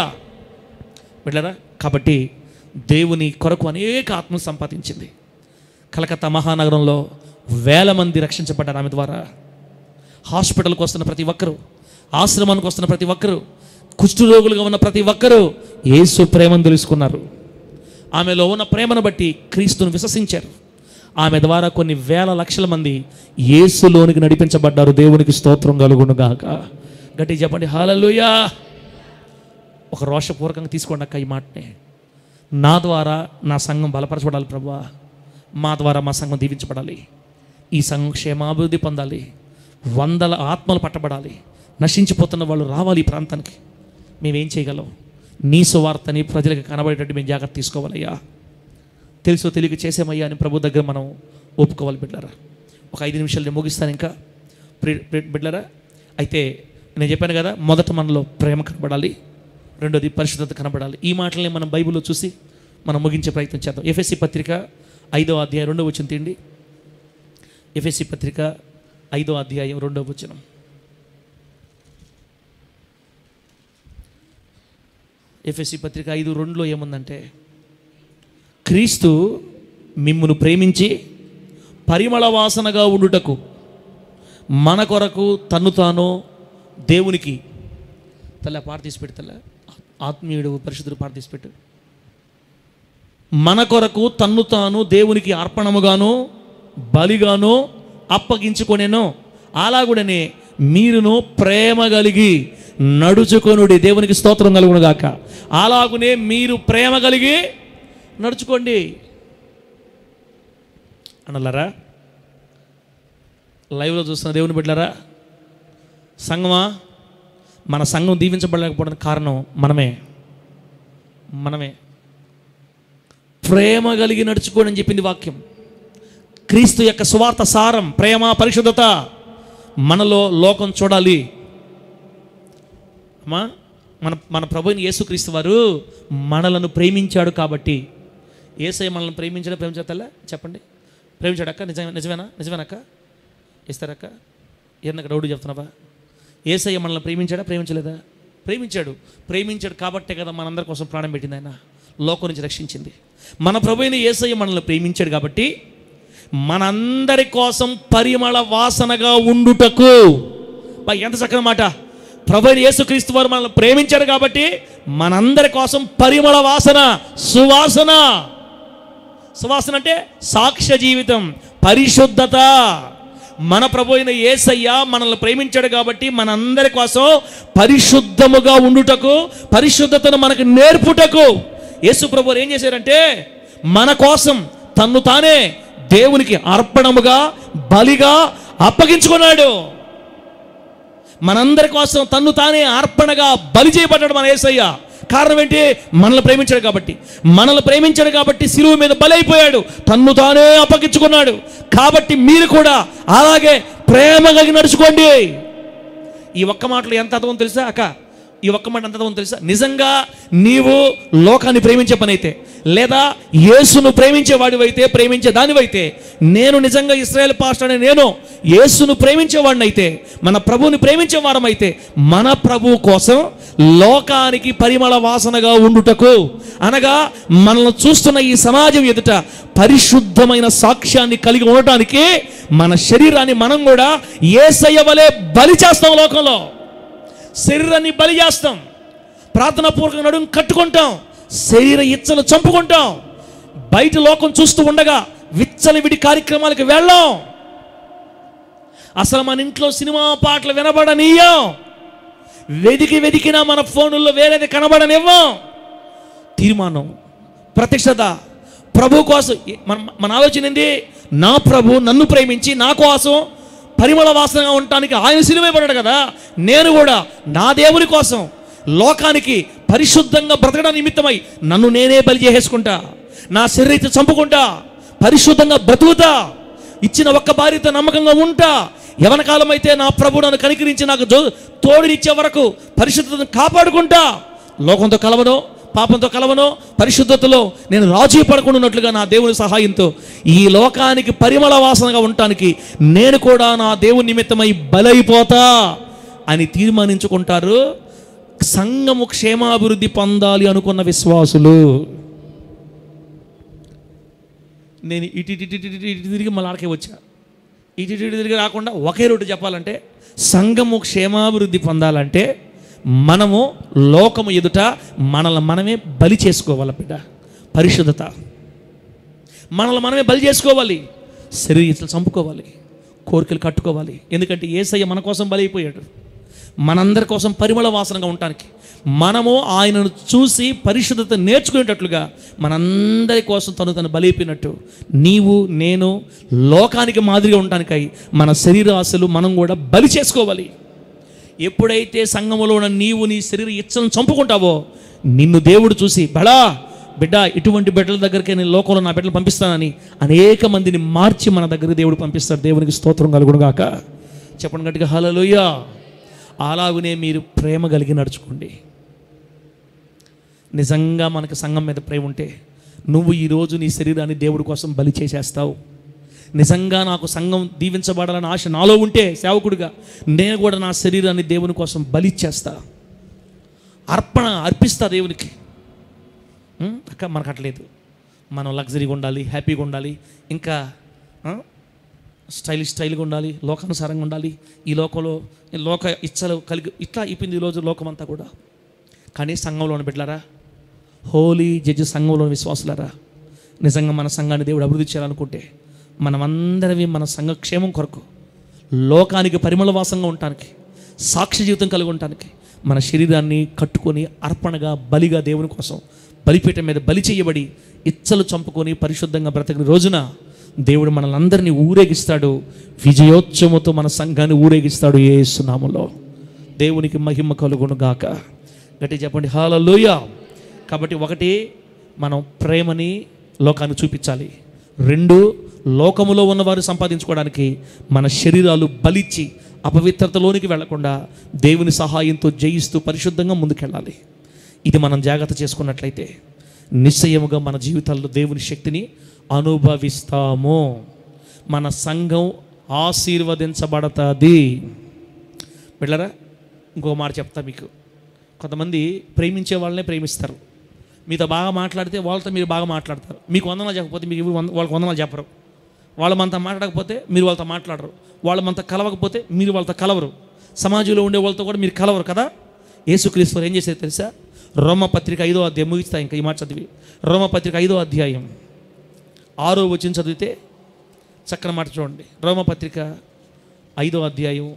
వెళ్ళరా? కాబట్టి దేవుని కొరకు అనేక ఆత్మను సంపాదించింది. కలకత్తా మహానగరంలో 1000 మంది రక్షించబడ్డారు ఆమె ద్వారా. హాస్పిటల్కి వస్తున్న ప్రతి ఒక్కరూ, ఆశ్రమానికి వస్తున్న ప్రతి ఒక్కరూ, కుష్ఠరోగులుగా ఉన్న ప్రతి ఒక్కరూ యేసు ప్రేమను తెలుసుకున్నారు. ఆమెలో ఉన్న ప్రేమను బట్టి క్రీస్తును విశ్వసించారు. ఆమె ద్వారా కొన్ని వేల లక్షల మంది యేసులోనికి నడిపించబడ్డారు. దేవునికి స్తోత్రం కలుగును గాక. గట్టిగా చెప్పండి హల్లెలూయా. ఒక రోషపూర్వకంగా తీసుకోండి అక్క ఈ మాటనే. నా ద్వారా నా సంఘం బలపరచబడాలి ప్రభువా, మా ద్వారా మా సంఘం దీవించబడాలి, ఈ సంఘం క్షేమాభివృద్ధి పొందాలి, వందల ఆత్మలు పట్టబడాలి, నశించిపోతున్న వాళ్ళు రావాలి ఈ ప్రాంతానికి. మేమేం చేయగలం? నీ సువార్తని ప్రజలకు కనబడేటట్టు మేము జాగ్రత్త తీసుకోవాలయ్యా. తెలుసో తెలియక చేసామయ్యా అని ప్రభు దగ్గర మనం ఒప్పుకోవాలి బిడ్డలారా. ఒక 5 నిమిషాలు నేను ముగిస్తాను ఇంకా బిడ్డలారా. అయితే నేను చెప్పాను కదా, మొదట మనలో ప్రేమ కనబడాలి, రెండోది పరిశుద్ధత కనబడాలి. ఈ మాటల్ని మనం బైబిల్లో చూసి మనం ముగించే ప్రయత్నం చేద్దాం. ఎఫెసీ పత్రిక 5వ అధ్యాయం 2వ వచనం తీయండి. ఎఫెసీ పత్రిక 5వ అధ్యాయం 2వ వచనం. ఎఫెసీ పత్రిక 5:2లో ఏముందంటే, క్రీస్తు మిమ్మును ప్రేమించి పరిమళ వాసనగా ఉండుటకు మన కొరకు తన్ను తాను దేవునికి తల్ల పాట తీసి పెట్టు, ఆత్మీయుడు పరిశుద్ధుడు పాట తీసి పెట్టు. మన కొరకు తన్ను తాను దేవునికి అర్పణముగాను బలిగాను అప్పగించుకొనెను, అలాగుడనే మీరును ప్రేమ కలిగి నడుచుకొనుడి. దేవునికి స్తోత్రం కలుగును గాక. అలాగునే మీరు ప్రేమ కలిగి నడుచుకోండి అనలారా. లైవ్లో చూస్తున్న దేవుని బిడ్డలారా, సంఘమా, మన సంఘం దీవించబడలేకపోవడానికి కారణం మనమే. ప్రేమ కలిగి నడుచుకోండి అని చెప్పింది వాక్యం. క్రీస్తు యొక్క సువార్త సారం ప్రేమ, పరిశుద్ధత. మనలో లోకం చూడాలి. అమ్మా, మన ప్రభువుని యేసుక్రీస్తు వారు మనలను ప్రేమించాడు కాబట్టి. యేసయ్య మనల్ని ప్రేమించడా చెప్పండి. ప్రేమించాడక్క? నిజమేనక్క? ఇస్తారక్క? ఏదన్నా రౌడు చెప్తున్నావా? యేసయ్య మనల్ని ప్రేమించలేదా? ప్రేమించాడు కాబట్టే కదా మనందరి కోసం ప్రాణం పెట్టింది ఆయన, లోకం నుంచి రక్షించింది. మన ప్రభువుని యేసయ్య మనల్ని ప్రేమించాడు కాబట్టి మనందరి కోసం పరిమళ వాసనగా ఉండుటకు. ఎంత చక్కని మాట! ప్రభువైన యేసుక్రీస్తు వారు మనల్ని ప్రేమించాడు కాబట్టి మనందరి కోసం పరిమళ వాసన, సువాసన అంటే సాక్ష్య జీవితం, పరిశుద్ధత. మన ప్రభువైన యేసయ్య మనల్ని ప్రేమించాడు కాబట్టి మనందరి కోసం పరిశుద్ధముగా ఉండుటకు, పరిశుద్ధతను మనకు నేర్పుటకు యేసు ప్రభువు ఏం చేశారంటే మన కోసం తన్ను తానే దేవునికి అర్పణముగా బలిగా అప్పగించుకున్నాడు. మనందరి కోసం తన్ను తానే అర్పణగా బలి చేయబడ్డాడు మన యేసయ్య. కారణం ఏంటి? మనల్ని ప్రేమించాడు కాబట్టి సిలువ మీద బలైపోయాడు, తన్ను తానే అప్పగించుకున్నాడు. కాబట్టి మీరు కూడా అలాగే ప్రేమ కలిగి నడుచుకోండి. ఈ ఒక్క మాటలు ఎంత అర్థం తెలుసా అక్క? ఈ ఒక్క మాట ఎంత అర్థం తెలుసా? నిజంగా నీవు లోకాన్ని ప్రేమించే పని అయితే, లేదా యేసును ప్రేమించే దానివైతే, నేను నిజంగా ఇశ్రాయేల్ పాస్టర్ అనే నేను యేసును ప్రేమించేవాడిని అయితే, మన ప్రభువుని ప్రేమించే వారమైతే, మన ప్రభువు కోసం లోకానికి పరిమళ వాసనగా ఉండుటకు, అనగా మనల్ని చూస్తున్న ఈ సమాజం ఎదుట పరిశుద్ధమైన సాక్ష్యాన్ని కలిగి ఉండటానికి మన శరీరాన్ని మనం కూడా యేసయ్య వలె బలి చేస్తాం. లోకంలో శరీరాన్ని బలి చేస్తాం, ప్రార్థనా పూర్వక నడుము కట్టుకుంటాం, శరీర ఇచ్చలు చంపుకుంటాం, బయట లోకం చూస్తూ ఉండగా విచ్చలవిడి కార్యక్రమాలకు వెళ్ళాం, అసలు మన ఇంట్లో సినిమా పాటలు వినబడనీయం, వెదికినా మన ఫోనుల్లో వేరేది కనబడనివ్వం. తీర్మానం, ప్రత్యక్షత, ప్రభు కోసం మన ఆలోచన ఏంది? నా ప్రభు నన్ను ప్రేమించి నా కోసం పరిమళ వాసనగా ఉండటానికి ఆయన సిలువ పడ్డాడు కదా, నేను కూడా నా దేవుని కోసం లోకానికి పరిశుద్ధంగా బ్రతకడం నిమిత్తమై నన్ను నేనే బలి చేసేసుకుంటా, నా శరీరం చంపుకుంటా, పరిశుద్ధంగా బ్రతుకుతా, ఇచ్చిన ఒక్క భార్యతో నమ్మకంగా ఉంటా. యవన కాలం అయితే నా ప్రభు నన్ను కనికరించి నాకు తోడునిచ్చే వరకు పరిశుద్ధతను కాపాడుకుంటా. లోకంతో కలవను, పాపంతో కలవను, పరిశుద్ధతలో నేను రాజీ పడకుండాన్నట్లుగా నా దేవుని సహాయంతో ఈ లోకానికి పరిమళ వాసనగా ఉండటానికి నేను కూడా నా దేవుని నిమిత్తమై బలైపోతా అని తీర్మానించుకుంటారు సంఘము క్షేమాభివృద్ధి పొందాలి అనుకున్న విశ్వాసులు. నేను ఇటు తిరిగి మళ్ళీ ఆడకే వచ్చా. ఇటు తిరిగి రాకుండా ఒకే రోడ్డు చెప్పాలంటే, సంఘము క్షేమాభివృద్ధి పొందాలంటే మనము లోకము ఎదుట మనల్ని మనమే బలి చేసుకోవాలి బిడ్డ. పరిశుద్ధత, మనల్ని మనమే బలి చేసుకోవాలి. శరీరాలు చంపుకోవాలి, కోరికలు కట్టుకోవాలి. ఎందుకంటే యేసయ్య మన కోసం బలి అయిపోయాడు, మనందరి కోసం పరిమళ వాసనగా ఉండటానికి. మనము ఆయనను చూసి పరిశుద్ధత నేర్చుకునేటట్లుగా మనందరి కోసం తను బలి అయిపోయినట్టు నీవు నేను లోకానికి మాదిరిగా ఉండటానికై మన శరీర ఆశలు మనం కూడా బలి చేసుకోవాలి. ఎప్పుడైతే సంఘములో ఉన్న నీవు నీ శరీర ఇచ్చలను చంపుకుంటావో నిన్ను దేవుడు చూసి బడా బిడ్డ, ఇటువంటి బిడ్డల దగ్గరికి నేను లోకంలో నా బిడ్డలు పంపిస్తానని అనేక మందిని మార్చి మన దగ్గరికి దేవుడు పంపిస్తాడు. దేవునికి స్తోత్రం కలుగును గాక. చెప్పండి గట్టిగా హల్లెలూయా. అలాగనే మీరు ప్రేమ కలిగి నడుచుకోండి. నిజంగా మనకు సంఘం మీద ప్రేమ ఉంటే నువ్వు ఈరోజు నీ శరీరాన్ని దేవుడి కోసం బలి చేసేస్తావు. నిజంగా నాకు సంఘం దీవించబడాలని ఆశ నాలో ఉంటే సేవకుడిగా నేను కూడా నా శరీరాన్ని దేవుని కోసం బలి చేస్తా, అర్పిస్తా దేవునికి. అక్క మనకు అట్లేదు, మనం లగ్జరీగా ఉండాలి, హ్యాపీగా ఉండాలి, ఇంకా స్టైల్గా ఉండాలి, లోకానుసారంగా ఉండాలి, ఈ లోకంలో లోక ఇచ్చలు కలిగి ఇట్లా అయిపోయింది ఈరోజు లోకం అంతా కూడా. కానీ సంఘంలోని బిడ్డలారా, హోలీ జడ్జి సంఘంలోని విశ్వాసులారా, నిజంగా మన సంఘాన్ని దేవుడు అభివృద్ధి చేయాలనుకుంటే మనమందరమే మన సంఘక్షేమం కొరకు, లోకానికి పరిమళ వాసంగా ఉండటానికి, సాక్షి జీవితం కలిగి ఉండటానికి మన శరీరాన్ని కట్టుకొని అర్పణగా బలిగా దేవుని కోసం బలిపీఠం మీద బలి చేయబడి ఇచ్చలు చంపుకొని పరిశుద్ధంగా బ్రతికిన రోజున దేవుడు మనల్ని అందరినీ ఊరేగిస్తాడు. విజయోత్సవంతో మన సంఘాన్ని ఊరేగిస్తాడు యేసు నామములో. దేవునికి మహిమ కలుగును గాక. గట్టి చెప్పండి హల్లెలూయా. కాబట్టి ఒకటి, మనం ప్రేమని లోకాన్ని చూపించాలి. రెండు, లోకములో ఉన్నవారు సంపాదించుకోవడానికి మన శరీరాలు బలిచ్చి అపవిత్రతలోనికి వెళ్లకుండా దేవుని సహాయంతో జయిస్తూ పరిశుద్ధంగా ముందుకెళ్ళాలి. ఇది మనం జాగ్రత్త చేసుకున్నట్లయితే నిశ్చయముగా మన జీవితాల్లో దేవుని శక్తిని అనుభవిస్తాము. మన సంఘం ఆశీర్వదించబడతాది. బిడ్డలారా, ఇంకో మాట చెప్తా మీకు. కొంతమంది ప్రేమించే వాళ్ళనే ప్రేమిస్తారు. మీతో బాగా మాట్లాడితే వాళ్ళతో మీరు బాగా మాట్లాడతారు. మీకు వందనాలు చెప్పకపోతే మీకు వాళ్ళకి వందనాలు చెప్పరు. వాళ్ళు మనతో మాట్లాడకపోతే మీరు వాళ్ళతో మాట్లాడరు. వాళ్ళు మనతో కలవకపోతే మీరు వాళ్ళతో కలవరు. సమాజంలో ఉండే వాళ్ళతో కూడా మీరు కలవరు కదా. యేసుక్రీస్తు ఏం చేసేది తెలుసా? రోమపత్రిక 5వ అధ్యాయం ముగిస్తా, ఇంకా ఈ మాట చదివి. రోమపత్రిక 5వ అధ్యాయం 6వ వచనం చదివితే చక్కని మాట చూడండి. రోమపత్రిక 5వ అధ్యాయం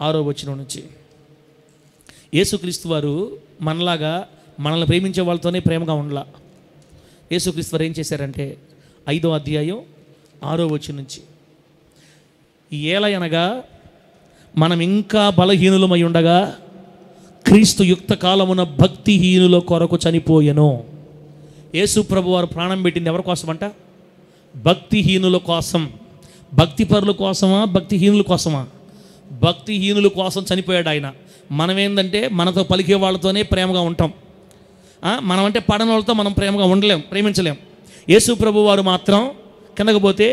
6వ వచనం నుంచి, యేసుక్రీస్తు వారు మనలాగా మనల్ని ప్రేమించే వాళ్ళతోనే ప్రేమగా ఉండలా. యేసుక్రీస్తు వారు ఏం చేశారంటే 5వ అధ్యాయం 6వ వచనం నుంచి, ఏలయనగా మనం ఇంకా బలహీనులమై ఉండగా క్రీస్తు యుక్త కాలమున భక్తిహీనుల కొరకు చనిపోయెను. యేసు ప్రభు వారు ప్రాణం పెట్టింది ఎవరి కోసం అంట? భక్తిహీనుల కోసం. భక్తిపరుల కోసమా, భక్తిహీనుల కోసమా? భక్తిహీనుల కోసం చనిపోయాడు ఆయన. మనం ఏంటంటే మనతో పలికే వాళ్ళతోనే ప్రేమగా ఉంటాం. మనం అంటే పడని వాళ్ళతో మనం ప్రేమగా ఉండలేం, ప్రేమించలేం. యేసు ప్రభు వారు మాత్రం కిందకు పోతే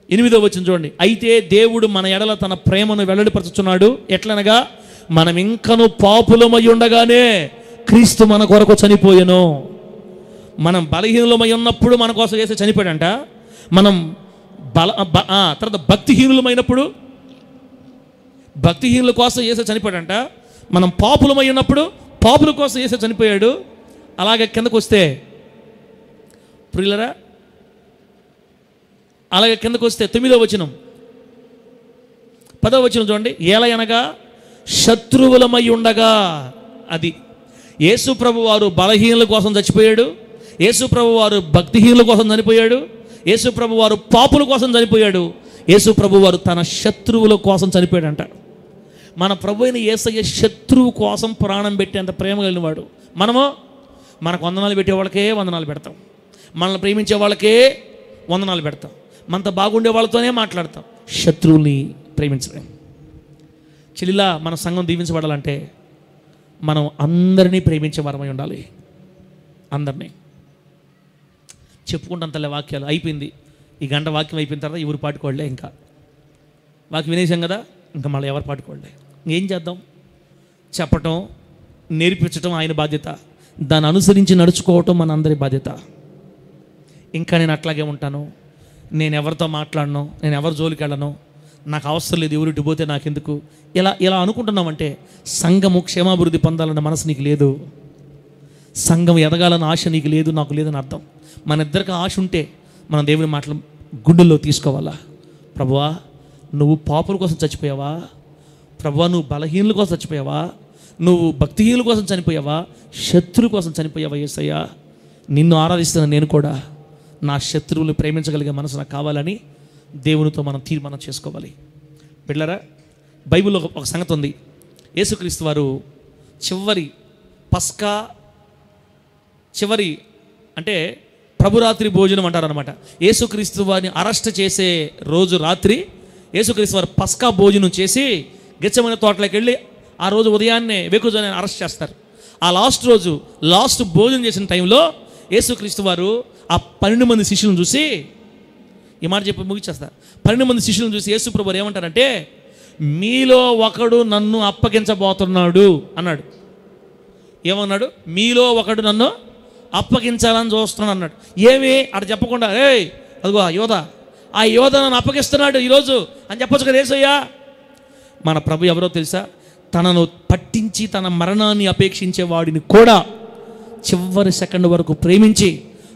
8వ వచనం చూడండి. అయితే దేవుడు మన ఎడల తన ప్రేమను వెల్లడిపరచుచున్నాడు. ఎట్లనగా మనం ఇంకను పాపులమై ఉండగానే క్రీస్తు మన కొరకు చనిపోయెను. మనం బలహీనులమై ఉన్నప్పుడు మన కోసం యేసు చనిపోయాడంట. మనం తర్వాత భక్తిహీనులమైనప్పుడు భక్తిహీనుల కోసం యేసు చనిపోయాడంట. మనం పాపులమై ఉన్నప్పుడు పాపుల కోసం యేసు చనిపోయాడు. అలాగే కిందకు వస్తే ప్రియులరా, అలాగే కిందకు వస్తే 9వ వచనం 10వ వచనం చూడండి. ఏలయనగా శత్రువులమై ఉండగా, అది యేసు ప్రభు వారు బలహీనుల కోసం చచ్చిపోయాడు. యేసు ప్రభు వారు భక్తిహీనుల కోసం చనిపోయాడు. యేసు ప్రభు వారు పాపుల కోసం చనిపోయాడు. యేసు ప్రభు వారు తన శత్రువుల కోసం చనిపోయాడంట. మన ప్రభు అయిన యేసయ్య శత్రువు కోసం ప్రాణం పెట్టేంత ప్రేమ కలిగిన వాడు. మనము మనకు వందనాలు పెట్టే వాళ్ళకే వందనాలు పెడతాం, మనల్ని ప్రేమించే వాళ్ళకే వందనాలు పెడతాం, మనతో బాగుండే వాళ్ళతోనే మాట్లాడతాం, శత్రువుల్ని ప్రేమించలేం. చెల్లిలా, మన సంఘం దీవించబడాలంటే మనం అందరినీ ప్రేమించే వారమై ఉండాలి. అందరినీ చెప్పుకుంటాం తల్లి వాక్యాలు. అయిపోయింది, ఈ గంట వాక్యం అయిపోయిన తర్వాత ఎవరు పాటుకోవడలే. ఇంకా వాక్యం వినేసాం కదా, ఇంకా మళ్ళీ ఎవరు పాటుకోవడలే. ఏం చేద్దాం? చెప్పటం, నేర్పించటం ఆయన బాధ్యత, దాన్ని అనుసరించి నడుచుకోవటం మన అందరి బాధ్యత. ఇంకా నేను అట్లాగే ఉంటాను, నేను ఎవరితో మాట్లాడను, నేను ఎవరి జోలికి వెళ్ళను, నాకు అవసరం లేదు, ఎవరు పోతే నాకెందుకు, ఇలా అనుకుంటున్నామంటే సంఘము క్షేమాభివృద్ధి పొందాలన్న మనసు నీకు లేదు. సంఘం ఎదగాలన్న ఆశ నీకు లేదు, నాకు లేదని అర్థం. మన ఇద్దరికి ఆశ ఉంటే మనం దేవుని మాటలు గుండెల్లో తీసుకోవాలా. ప్రభువా, నువ్వు పాపుల కోసం చచ్చిపోయావా? ప్రభువా, నువ్వు బలహీనుల కోసం చచ్చిపోయావా? నువ్వు భక్తిహీనుల కోసం చనిపోయావా? శత్రువుల కోసం చనిపోయావా? యేసయ్యా, నిన్ను ఆరాధిస్తున్న నేను కూడా నా శత్రువులు ప్రేమించగలిగే మనసు నాకు కావాలని దేవునితో మనం తీర్మానం చేసుకోవాలి. బిడ్డలారా, బైబిల్లో ఒక సంగతి ఉంది. యేసుక్రీస్తు వారు చివరి అంటే ప్రభురాత్రి భోజనం అంటారనమాట. యేసుక్రీస్తు వారిని అరెస్ట్ చేసే రోజు రాత్రి యేసుక్రీస్తు వారు పస్కా భోజనం చేసి గెత్సేమనే తోటలోకి వెళ్ళి ఆ రోజు ఉదయాన్నే వేకువజామున అరెస్ట్ చేస్తారు. ఆ లాస్ట్ భోజనం చేసిన టైంలో యేసుక్రీస్తు వారు ఆ 12 మంది శిష్యులను చూసి ఈ మాట చెప్పి ముగిచేస్తారు. 12 మంది శిష్యులను చూసి యేసు ప్రభువు వారు ఏమంటారంటే, మీలో ఒకడు నన్ను అప్పగించబోతున్నాడు అన్నాడు. ఏమన్నాడు? మీలో ఒకడు నన్ను అప్పగించాలని చూస్తున్నాడు అన్నాడు. ఏమి అటు చెప్పకుండా, అదిగో ఆ యోధ నన్ను అప్పగిస్తున్నాడు ఈరోజు అని చెప్పొచ్చు కదా యేసయ్యా. మన ప్రభు ఎవరో తెలుసా? తనను పట్టించి తన మరణాన్ని అపేక్షించే వాడిని కూడా చివరి సెకండ్ వరకు ప్రేమించి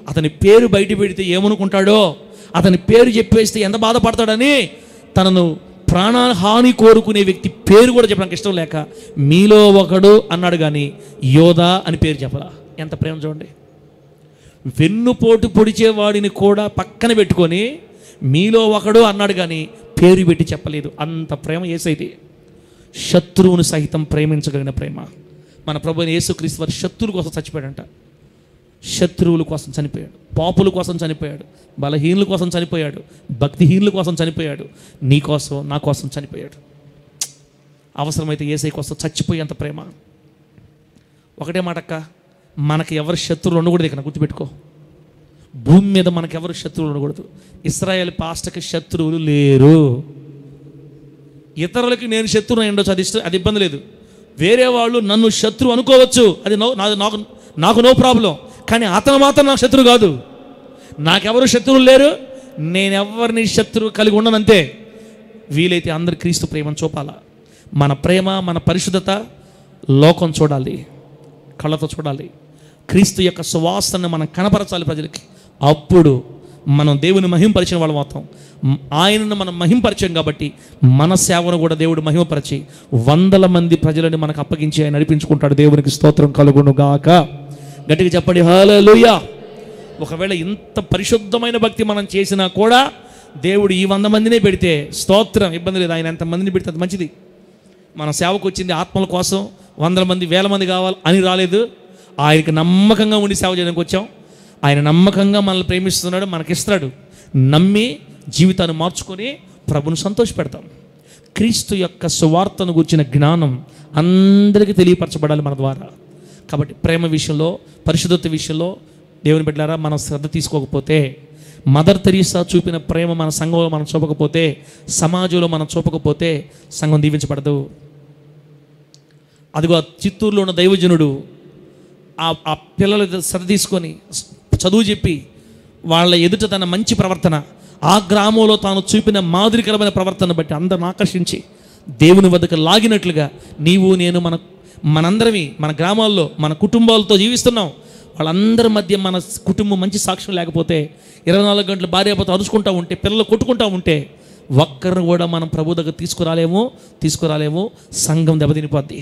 అతని పేరు బయట పెడితే ఏమనుకుంటాడో, అతని పేరు చెప్పేస్తే ఎంత బాధపడతాడని తనను ప్రాణహాని కోరుకునే వ్యక్తి పేరు కూడా చెప్పడానికి ఇష్టం లేక మీలో ఒకడు అన్నాడు, కానీ యోధ అని పేరు చెప్పలా. ఎంత ప్రేమ చూడండి. వెన్నుపోటు పొడిచేవాడిని కూడా పక్కన పెట్టుకొని మీలో ఒకడు అన్నాడు, కానీ పేరు పెట్టి చెప్పలేదు. అంత ప్రేమ యేసయ్యది. శత్రువును సహితం ప్రేమించగలిగిన ప్రేమ. మన ప్రభు యేసుక్రీస్తు వారు శత్రువుల కోసం చచ్చిపోయాడంట. శత్రువుల కోసం చనిపోయాడు, పాపుల కోసం చనిపోయాడు, బలహీనుల కోసం చనిపోయాడు, భక్తిహీనుల కోసం చనిపోయాడు, నీ కోసం నా కోసం చనిపోయాడు. అవసరమైతే యేసయ్య కోసం చచ్చిపోయేంత ప్రేమ. ఒకటే మాటక్క, మనకి ఎవరు శత్రువులు ఉండకూడదు. ఇక్కడ గుర్తుపెట్టుకో, భూమి మీద మనకి ఎవరు శత్రువులు ఉండకూడదు. ఇశ్రాయేల్ పాస్టర్కి శత్రువులు లేరు. ఇతరులకి నేను శత్రువు ఉండొచ్చు, అది ఇబ్బంది లేదు. వేరే వాళ్ళు నన్ను శత్రువు అనుకోవచ్చు, అది నాకు నో ప్రాబ్లం. కానీ అతను మాత్రం నాకు శత్రువు కాదు. నాకెవరు శత్రువులు లేరు, నేనెవరిని శత్రువు కలిగి ఉండనంతే. వీలైతే అందరు క్రీస్తు ప్రేమను చూపాలా. మన ప్రేమ, మన పరిశుద్ధత లోకం చూడాలి, కళ్ళతో చూడాలి. క్రీస్తు యొక్క సువాసనను మనం కనపరచాలి ప్రజలకి. అప్పుడు మనం దేవుని మహింపరిచిన వాళ్ళం అవుతాం. ఆయనను మనం మహింపరిచాం కాబట్టి మన సేవను కూడా దేవుడు మహిమపరిచి 100 మంది ప్రజలని మనకు అప్పగించి ఆయన నడిపించుకుంటాడు. దేవునికి స్తోత్రం కలుగును గాక. గట్టిగా చెప్పండి హల్లెలూయా. ఒకవేళ ఇంత పరిశుద్ధమైన భక్తి మనం చేసినా కూడా దేవుడు ఈ 100 మందినే పెడితే స్తోత్రం, ఇబ్బంది లేదు. ఆయన ఎంత మందిని పెడితే అది మంచిది. మన సేవకు వచ్చింది ఆత్మల కోసం 100 మంది 1000 మంది కావాలి అని రాలేదు. ఆయనకి నమ్మకంగా ఉండి సేవ చేయడానికి వచ్చాం. ఆయన నమ్మకంగా మనల్ని ప్రేమిస్తున్నాడు, మనకిస్తాడు. నమ్మి జీవితాన్ని మార్చుకొని ప్రభును సంతోషపెడతాం. క్రీస్తు యొక్క సువార్తను గురించిన జ్ఞానం అందరికీ తెలియపరచబడాలి మన ద్వారా. కాబట్టి ప్రేమ విషయంలో, పరిశుద్ధత విషయంలో దేవుని బిడ్డలారా మనం శ్రద్ధ తీసుకోకపోతే, మదర్ తెరీసా చూపిన ప్రేమ మన సంఘంలో మనం చూపకపోతే, సమాజంలో మనం చూపకపోతే సంఘం దీవించబడదు. అదిగో చిత్తూరులో ఉన్న దైవజనుడు ఆ పిల్లలు శ్రద్ధ తీసుకొని చదువు చెప్పి వాళ్ళ ఎదుట తన మంచి ప్రవర్తన, ఆ గ్రామంలో తాను చూపిన మాదిరికరమైన ప్రవర్తన బట్టి అందరిని ఆకర్షించి దేవుని వద్దకు లాగినట్లుగా నీవు నేను మనందరమే మన గ్రామాల్లో మన కుటుంబాలతో జీవిస్తున్నాం. వాళ్ళందరి మధ్య మన కుటుంబం మంచి సాక్ష్యం లేకపోతే, 24 గంటలు భార్యాభర్త అరుచుకుంటూ ఉంటే, పిల్లలు కొట్టుకుంటూ ఉంటే ఒక్కరిని కూడా మనం ప్రభు దగ్గర తీసుకురాలేము. సంఘం దెబ్బతినిపోద్ది.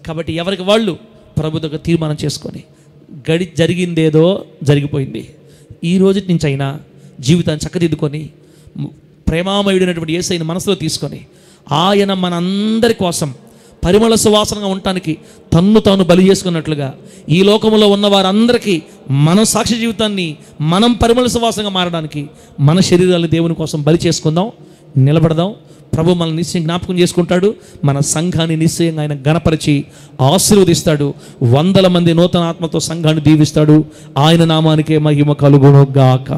కాబట్టి ఎవరికి వాళ్ళు ప్రభు దగ్గర తీర్మానం చేసుకొని జరిగిందేదో జరిగిపోయింది, ఈ రోజు నుంచి అయినా జీవితాన్ని చక్కదిద్దుకొని ప్రేమామయుడైనటువంటి యేసయ్యను మనసులో తీసుకొని ఆయన మనందరి కోసం పరిమళ సువాసనగా ఉండటానికి తన్ను తాను బలి చేసుకున్నట్లుగా ఈ లోకంలో ఉన్న వారందరికీ మన సాక్షి జీవితాన్ని మనం పరిమళ సువాసనగా మారడానికి మన శరీరాన్ని దేవుని కోసం బలి చేసుకుందాం, నిలబడదాం. ప్రభు మనల్ని నిశ్చయం జ్ఞాపకం చేసుకుంటాడు. మన సంఘాన్ని నిశ్చయంగా ఆయన ఘనపరిచి ఆశీర్వదిస్తాడు. 100 మంది నూతన ఆత్మతో సంఘాన్ని దీవిస్తాడు. ఆయన నామానికే మహిమ కలుగును గాక.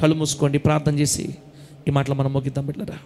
కళ్ళు మూసుకోండి, ప్రార్థన చేసి ఈ మాటలు మనం ముగిద్దాం బిడ్డలారా.